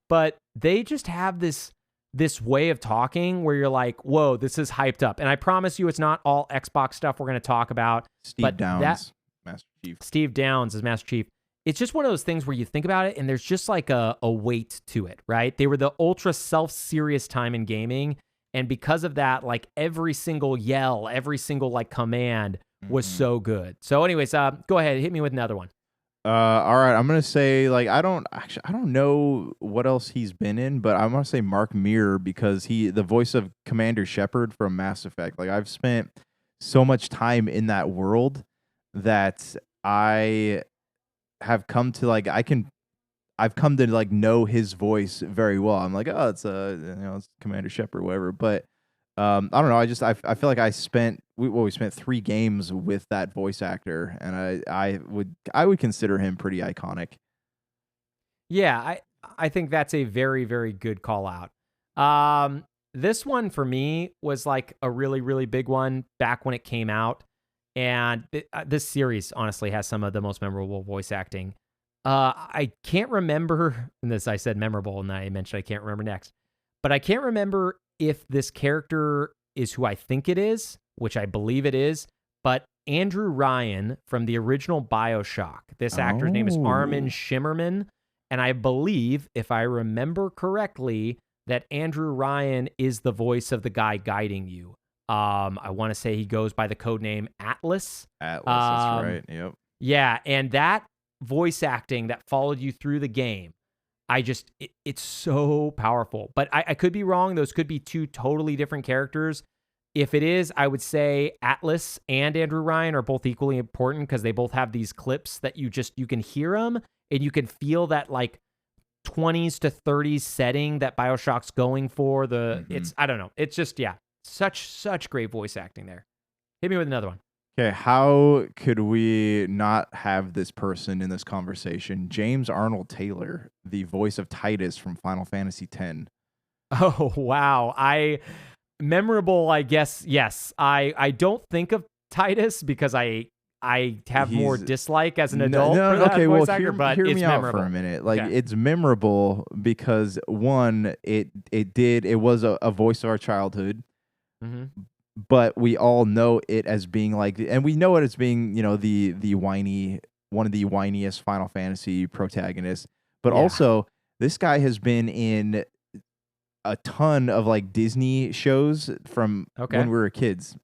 but they just have this way of talking where you're like, whoa, this is hyped up. And I promise you, it's not all Xbox stuff we're going to talk about. Steve Downs. Master Chief. Steve Downs as Master Chief. It's just one of those things where you think about it and there's just like a weight to it, right? They were the ultra self-serious time in gaming. And because of that, like every single yell, every single like command was so good. So anyways, go ahead, hit me with another one. All right, I'm gonna say like I don't know what else he's been in, but I'm gonna say Mark Meer because the voice of Commander Shepard from Mass Effect. Like I've spent so much time in that world that I have come to like I've come to like know his voice very well. I'm like, oh, it's it's Commander Shepard, whatever. But I don't know. I feel like we spent 3 games with that voice actor, and I would consider him pretty iconic. Yeah, I think that's a very, very good call out. This one for me was like a really, really big one back when it came out. And this series honestly has some of the most memorable voice acting. I can't remember, and this I said memorable, and I mentioned I can't remember next. But I can't remember if this character is who I think it is, which I believe it is. But Andrew Ryan from the original BioShock. This actor's name is Armin Shimmerman. And I believe, if I remember correctly, that Andrew Ryan is the voice of the guy guiding you. I want to say he goes by the code name Atlas. Atlas, that's right. Yep. Yeah, and that voice acting that followed you through the game, it's so powerful. But I could be wrong. Those could be two totally different characters. If it is, I would say Atlas and Andrew Ryan are both equally important because they both have these clips that you can hear them and you can feel that like 20s to 30s setting that BioShock's going for. I don't know. It's just, such great voice acting there. Hit me with another one. Okay, how could we not have this person in this conversation? James Arnold Taylor, the voice of Titus from Final Fantasy X. Oh, wow. Memorable, I guess. Yes. I don't think of Titus because I have more dislike as an adult for that voice actor, but hear it's me memorable. out for a minute. Like, it's memorable because one, it was a voice of our childhood. Mm-hmm. But we all know it as being like, and we know it as being, the whiny, one of the whiniest Final Fantasy protagonists. But also, this guy has been in a ton of like Disney shows from when we were kids,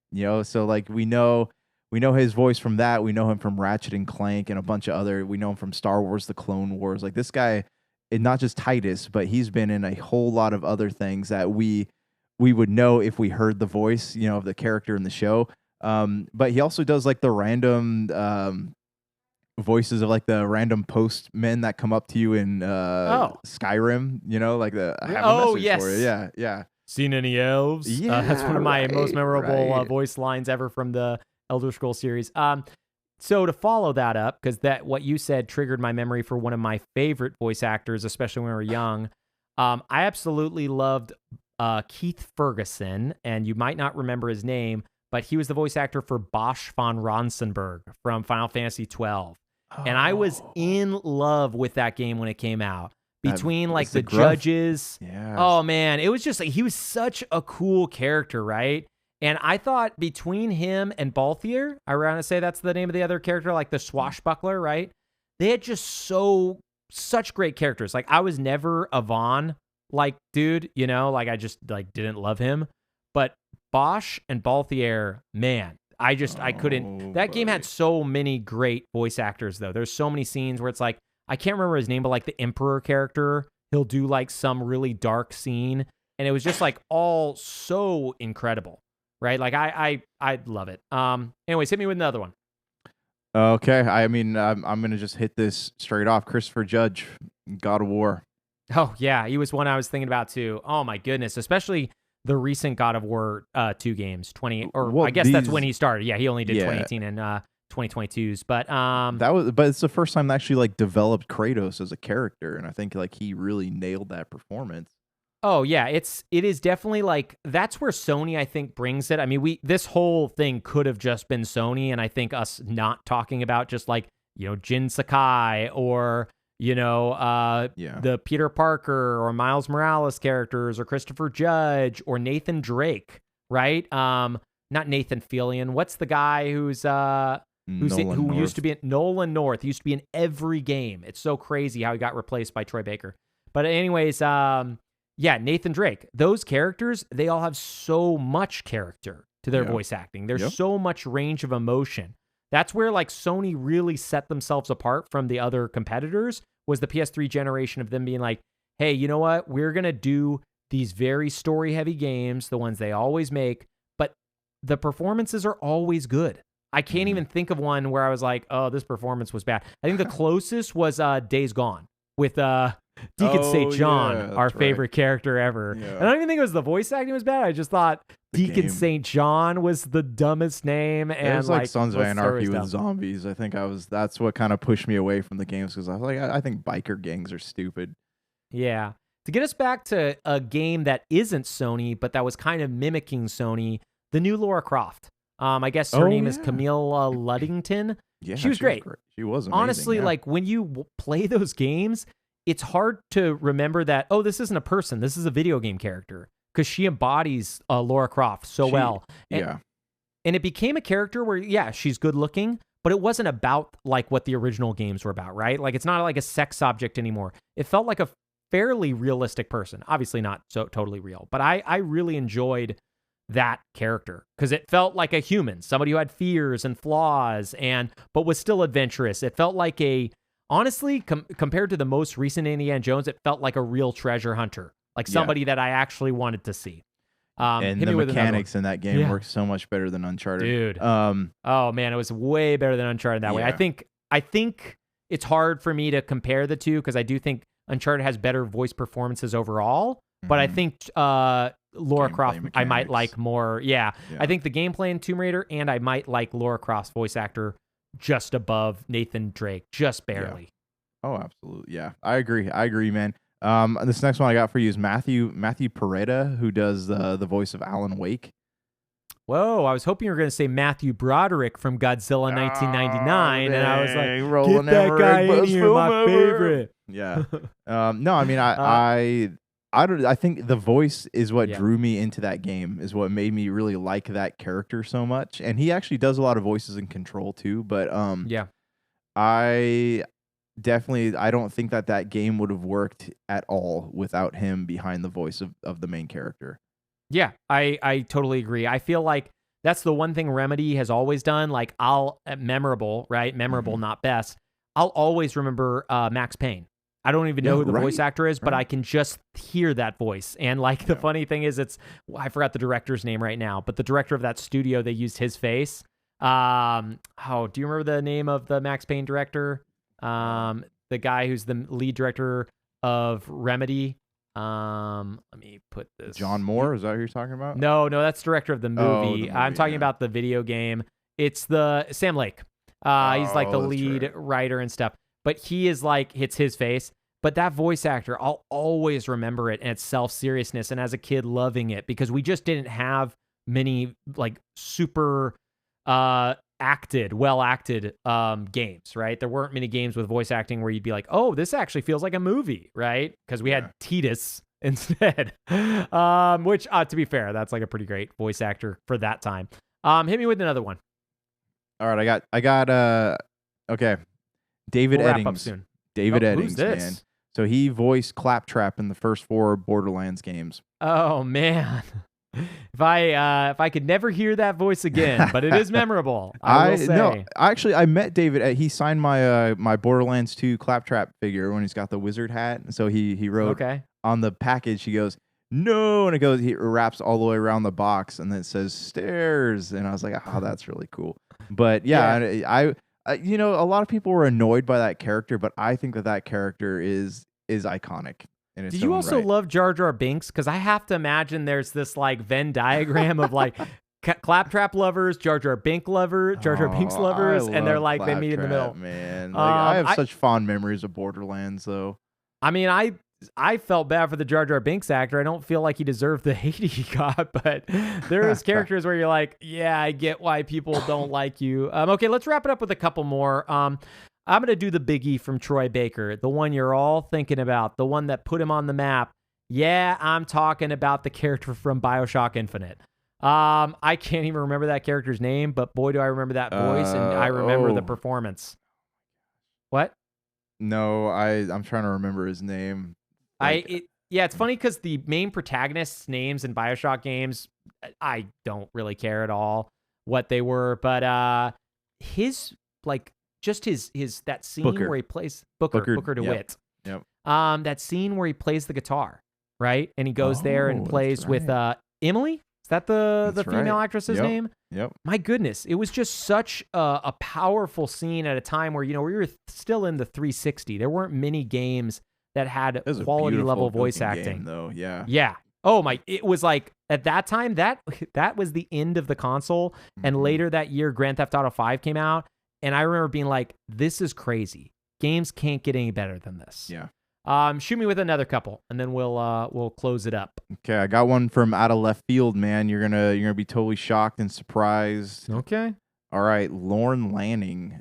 So like we know his voice from that. We know him from Ratchet and Clank and a bunch of other. We know him from Star Wars: The Clone Wars. Like this guy, and not just Titus, but he's been in a whole lot of other things that we would know if we heard the voice, of the character in the show. But he also does like the random voices of like the random postmen that come up to you in Skyrim, like I have a message for you. Yeah. Seen any elves? Yeah, that's one of my most memorable voice lines ever from the Elder Scrolls series. So to follow that up, because what you said triggered my memory for one of my favorite voice actors, especially when we were young. I absolutely loved Keith Ferguson, and you might not remember his name, but he was the voice actor for Bosch von Ronsenberg from Final Fantasy XII. And I was in love with that game when it came out. Between like the judges. Yeah. Oh man, it was just like he was such a cool character, right? And I thought between him and Balthier, I want to say that's the name of the other character, like the swashbuckler, right? They had just such great characters. Like I was never a Vaughn like dude, like I just like didn't love him. But Bosch and Balthier, man, I couldn't. That game had so many great voice actors though. There's so many scenes where it's like, I can't remember his name, but like the Emperor character, he'll do like some really dark scene. And it was just like all so incredible, right? Like I love it. Anyways, hit me with another one. Okay. I mean, I'm going to just hit this straight off. Christopher Judge, God of War. Oh yeah. He was one I was thinking about too. Oh my goodness. Especially the recent God of War 2 games, I guess that's when he started. Yeah. He only did 2018 and 2022's, but it's the first time they actually like developed Kratos as a character, and I think like he really nailed that performance. Oh yeah, it is definitely like that's where Sony I think brings it. I mean, this whole thing could have just been Sony, and I think us not talking about just like Jin Sakai or the Peter Parker or Miles Morales characters or Christopher Judge or Nathan Drake, right? Not Nathan Fillion. What's the guy who used to be Nolan North, used to be in every game. It's so crazy how he got replaced by Troy Baker. But anyways, Nathan Drake. Those characters, they all have so much character to their voice acting. There's so much range of emotion. That's where like Sony really set themselves apart from the other competitors, was the PS3 generation of them being like, hey, you know what? We're going to do these very story-heavy games, the ones they always make, but the performances are always good. I can't even think of one where I was like, oh, this performance was bad. I think the closest was Days Gone with Deacon St. John, our favorite character ever. Yeah. And I don't even think it was the voice acting was bad. I just thought Deacon St. John was the dumbest name. And it was like Sons of Anarchy with zombies. I think that's what kind of pushed me away from the games, because I was like, I think biker gangs are stupid. Yeah. To get us back to a game that isn't Sony, but that was kind of mimicking Sony, the new Lara Croft. I guess her name is Camille Luddington. Yeah, she was great. She was amazing. Honestly, like when you play those games, it's hard to remember that, oh, this isn't a person. This is a video game character, because she embodies Lara Croft so well. And it became a character where, she's good looking, but it wasn't about like what the original games were about, right? Like it's not like a sex object anymore. It felt like a fairly realistic person. Obviously not so totally real, but I really enjoyed that character because it felt like a human, somebody who had fears and flaws but was still adventurous. It felt like honestly, compared to the most recent Indiana Jones, it felt like a real treasure hunter, like somebody that I actually wanted to see. And hit the me with mechanics in that game Yeah. work so much better than Uncharted. Dude. Oh man, it was way better than Uncharted that way. I think it's hard for me to compare the two because I do think Uncharted has better voice performances overall, but I think Lara Gameplay Croft I might mechanics. like more. Yeah, I think the gameplay in Tomb Raider, and I might like Lara Croft's voice actor just above Nathan Drake, just barely. Oh, absolutely. Yeah, I agree, man. This next one I got for you is Matthew Peretta, who does the voice of Alan Wake. Whoa, I was hoping you were going to say Matthew Broderick from Godzilla 1999, and I was like, Roland get that Emmerich, guy in best here, film my ever." favorite. Yeah. No, I mean, I think the voice is what drew me into that game, is what made me really like that character so much. And he actually does a lot of voices in Control too, but I don't think that game would have worked at all without him behind the voice of the main character. Yeah, I totally agree. I feel like that's the one thing Remedy has always done. Like, memorable, not best. I'll always remember Max Payne. I don't even know who the voice actor is, but I can just hear that voice. And like the funny thing is, I forgot the director's name right now, but the director of that studio, they used his face. Do you remember the name of the Max Payne director? The guy who's the lead director of Remedy. Let me put this. John Moore, is that who you're talking about? No, that's director of the movie. Oh, the movie, I'm talking about the video game. It's the Sam Lake. He's like the lead writer and stuff. But he is like, it's his face. But that voice actor, I'll always remember it and its self-seriousness. And as a kid, loving it because we just didn't have many like super well acted games, right? There weren't many games with voice acting where you'd be like, oh, this actually feels like a movie, right? Because we had Titus instead. Which to be fair, that's like a pretty great voice actor for that time. Hit me with another one. All right, I got okay. David We'll Eddings. wrap up soon. David Eddings, who's this? man. So he voiced Claptrap in the first 4 Borderlands games. Oh man. If I could never hear that voice again, but it is memorable. I will say. No, actually, I met David. He signed my my Borderlands 2 Claptrap figure when he's got the wizard hat. And so he wrote on the package. He goes, "No," and he wraps all the way around the box, and then it says "stairs." And I was like, "Oh, that's really cool." But I you know, a lot of people were annoyed by that character, but I think that character is iconic. Did you also love Jar Jar Binks? Because I have to imagine there's this like Venn diagram of like Claptrap lovers, Jar Jar Binks lovers, and they're like they meet in the middle. Man, like, I have such fond memories of Borderlands, though. I mean, I felt bad for the Jar Jar Binks actor. I don't feel like he deserved the hate he got, but there is characters where you're like, yeah, I get why people don't like you. Okay, let's wrap it up with a couple more. I'm going to do the biggie from Troy Baker, the one you're all thinking about, the one that put him on the map. Yeah, I'm talking about the character from BioShock Infinite. I can't even remember that character's name, but boy, do I remember that voice, and I remember the performance. What? No, I'm trying to remember his name. It's funny because the main protagonists' names in BioShock games, I don't really care at all what they were, but his like. Just his that scene where he plays Booker DeWitt. Yep. That scene where he plays the guitar, right? And he goes there and plays with Emily. Is that the female actress's name? Yep. My goodness, it was just such a powerful scene at a time where we were still in the 360. There weren't many games that had quality level voice acting. Game, though, yeah. Yeah. Oh my! It was like at that time that was the end of the console, and later that year, Grand Theft Auto 5 came out. And I remember being like, this is crazy. Games can't get any better than this. Yeah. Shoot me with another couple, and then we'll close it up. Okay, I got one from out of left field, man. You're gonna be totally shocked and surprised. Okay. All right, Lorne Lanning.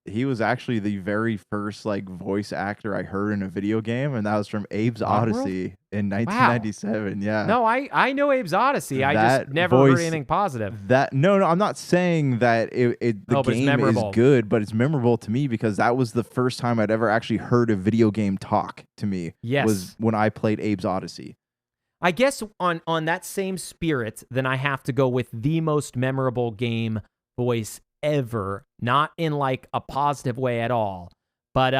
He was actually the very first like voice actor I heard in a video game, and that was from Abe's Odyssey in 1997. Wow. Yeah. No, I know Abe's Odyssey. I just never heard anything positive. No, I'm not saying that the game is good, but it's memorable to me because that was the first time I'd ever actually heard a video game talk to me. Yes. Was when I played Abe's Odyssey. I guess on that same spirit, then I have to go with the most memorable game voice ever, not in like a positive way at all, But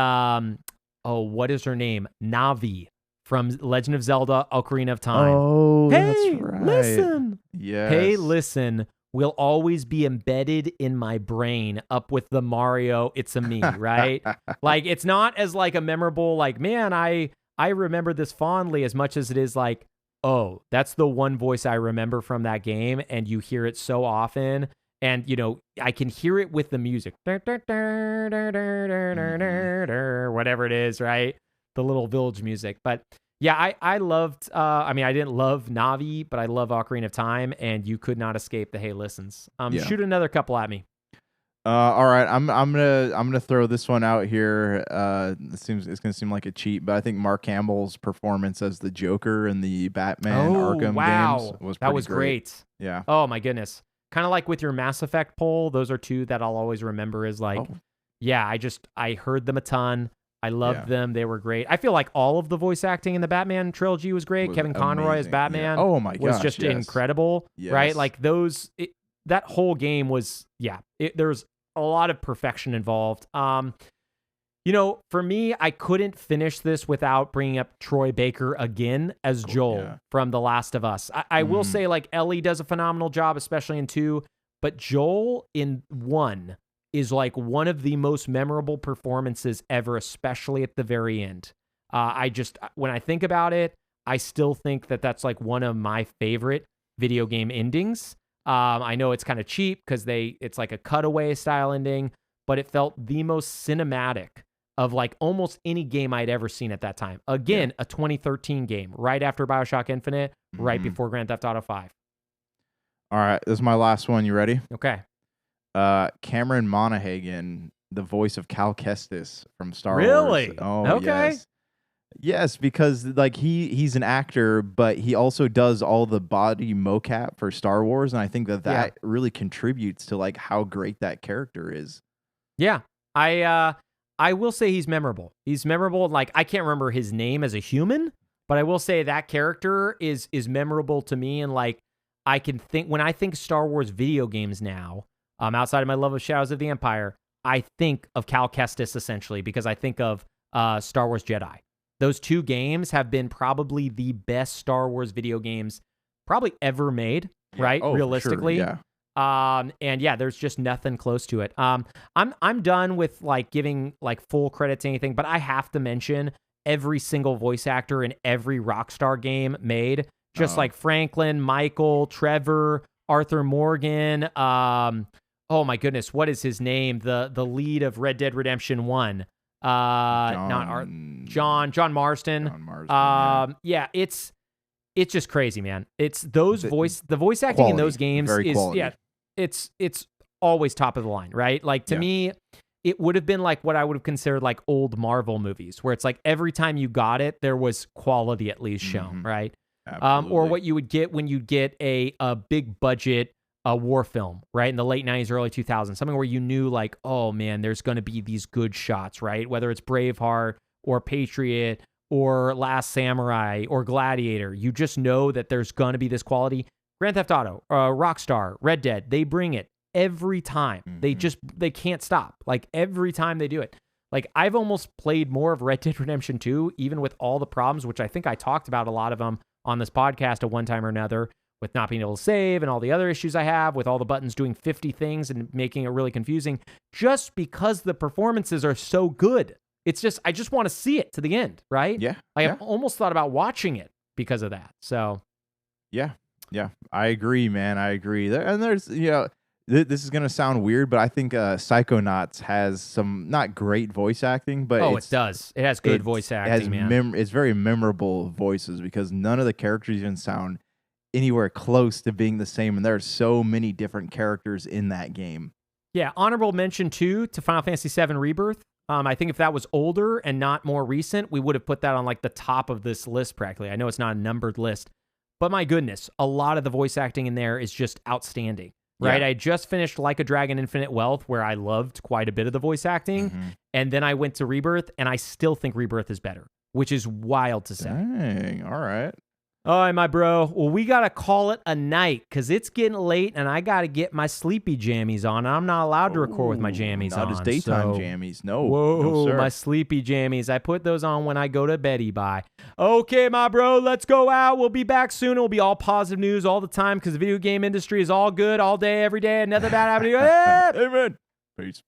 what is her name? Navi from Legend of Zelda: Ocarina of Time. Oh, Hey, that's right. listen. Yes. Hey, listen. Will always be embedded in my brain up with the Mario It's a Me, right? Like, it's not as like a memorable, like, man, I remember this fondly as much as it is like, oh, that's the one voice I remember from that game, and you hear it so often. And, you know, I can hear it with the music. Whatever it is, right? The little village music. But yeah, I loved, I mean, I didn't love Navi, but I love Ocarina of Time, and you could not escape the Hey Listens. Yeah. Shoot another couple at me. All right, I'm gonna throw this one out here. It's gonna seem like a cheat, but I think Mark Hamill's performance as the Joker in the Batman Arkham games was pretty great. Yeah. Oh my goodness. Kind of like with your Mass Effect poll, those are two that I'll always remember as like, yeah, I heard them a ton. I loved them. They were great. I feel like all of the voice acting in the Batman trilogy was great. Kevin Conroy as Batman was just incredible, right? Like that whole game was, there's a lot of perfection involved. You know, for me, I couldn't finish this without bringing up Troy Baker again as Joel from The Last of Us. I will say, like, Ellie does a phenomenal job, especially in 2, but Joel in 1 is like one of the most memorable performances ever, especially at the very end. When I think about it, I still think that that's like one of my favorite video game endings. I know it's kind of cheap because it's like a cutaway style ending, but it felt the most cinematic of like almost any game I'd ever seen at that time. Again, a 2013 game, right after BioShock Infinite, right before Grand Theft Auto 5. All right, this is my last one. You ready? Okay. Cameron Monaghan, the voice of Cal Kestis from Star Wars. Really? Oh, okay. Yes, because like he's an actor, but he also does all the body mocap for Star Wars, and I think that really contributes to like how great that character is. Yeah, I will say he's memorable. He's memorable. Like, I can't remember his name as a human, but I will say that character is memorable to me. And like, I can think when I think Star Wars video games now, outside of my love of Shadows of the Empire, I think of Cal Kestis essentially because I think of Star Wars Jedi. Those two games have been probably the best Star Wars video games probably ever made, right? Oh, realistically. for sure. Yeah. And yeah, there's just nothing close to it. I'm done with like giving like full credit to anything, but I have to mention every single voice actor in every Rockstar game made, just like Franklin, Michael, Trevor, Arthur Morgan. Oh my goodness, what is his name? The lead of Red Dead Redemption 1. John Marston. John Marston. Yeah, it's just crazy, man. It's the voice acting quality, in those games is quality. it's always top of the line, right? Like to me, it would have been like what I would have considered like old Marvel movies, where it's like every time you got it, there was quality at least shown, right? Or what you would get when you get a big budget war film, right? In the late 90s, early 2000s, something where you knew like, oh man, there's going to be these good shots, right? Whether it's Braveheart or Patriot or Last Samurai or Gladiator, you just know that there's going to be this quality. Grand Theft Auto, Rockstar, Red Dead, they bring it every time. They can't stop. Like every time they do it. Like I've almost played more of Red Dead Redemption 2, even with all the problems, which I think I talked about a lot of them on this podcast at one time or another, with not being able to save and all the other issues I have with all the buttons doing 50 things and making it really confusing, just because the performances are so good. It's just, I just want to see it to the end, right? Yeah. I have almost thought about watching it because of that. So. Yeah. I agree, man. I agree. And there's, this is going to sound weird, but I think Psychonauts has some not great voice acting, but it does. It has good voice acting, man. It's very memorable voices because none of the characters even sound anywhere close to being the same, and there are so many different characters in that game. Yeah, honorable mention too to Final Fantasy VII Rebirth. I think if that was older and not more recent, we would have put that on like the top of this list practically. I know it's not a numbered list, but my goodness, a lot of the voice acting in there is just outstanding, right? I just finished Like a Dragon Infinite Wealth, where I loved quite a bit of the voice acting, and then I went to Rebirth, and I still think Rebirth is better, which is wild to say. Dang, all right. All right, my bro. Well, we got to call it a night because it's getting late and I got to get my sleepy jammies on. I'm not allowed to record with my jammies on. Not as daytime so... jammies. No. Whoa, no, sir. my sleepy jammies. I put those on when I go to beddy bye. Okay, my bro, let's go out. We'll be back soon. It'll be all positive news all the time because the video game industry is all good all day, every day. Another bad happening. Amen. Peace.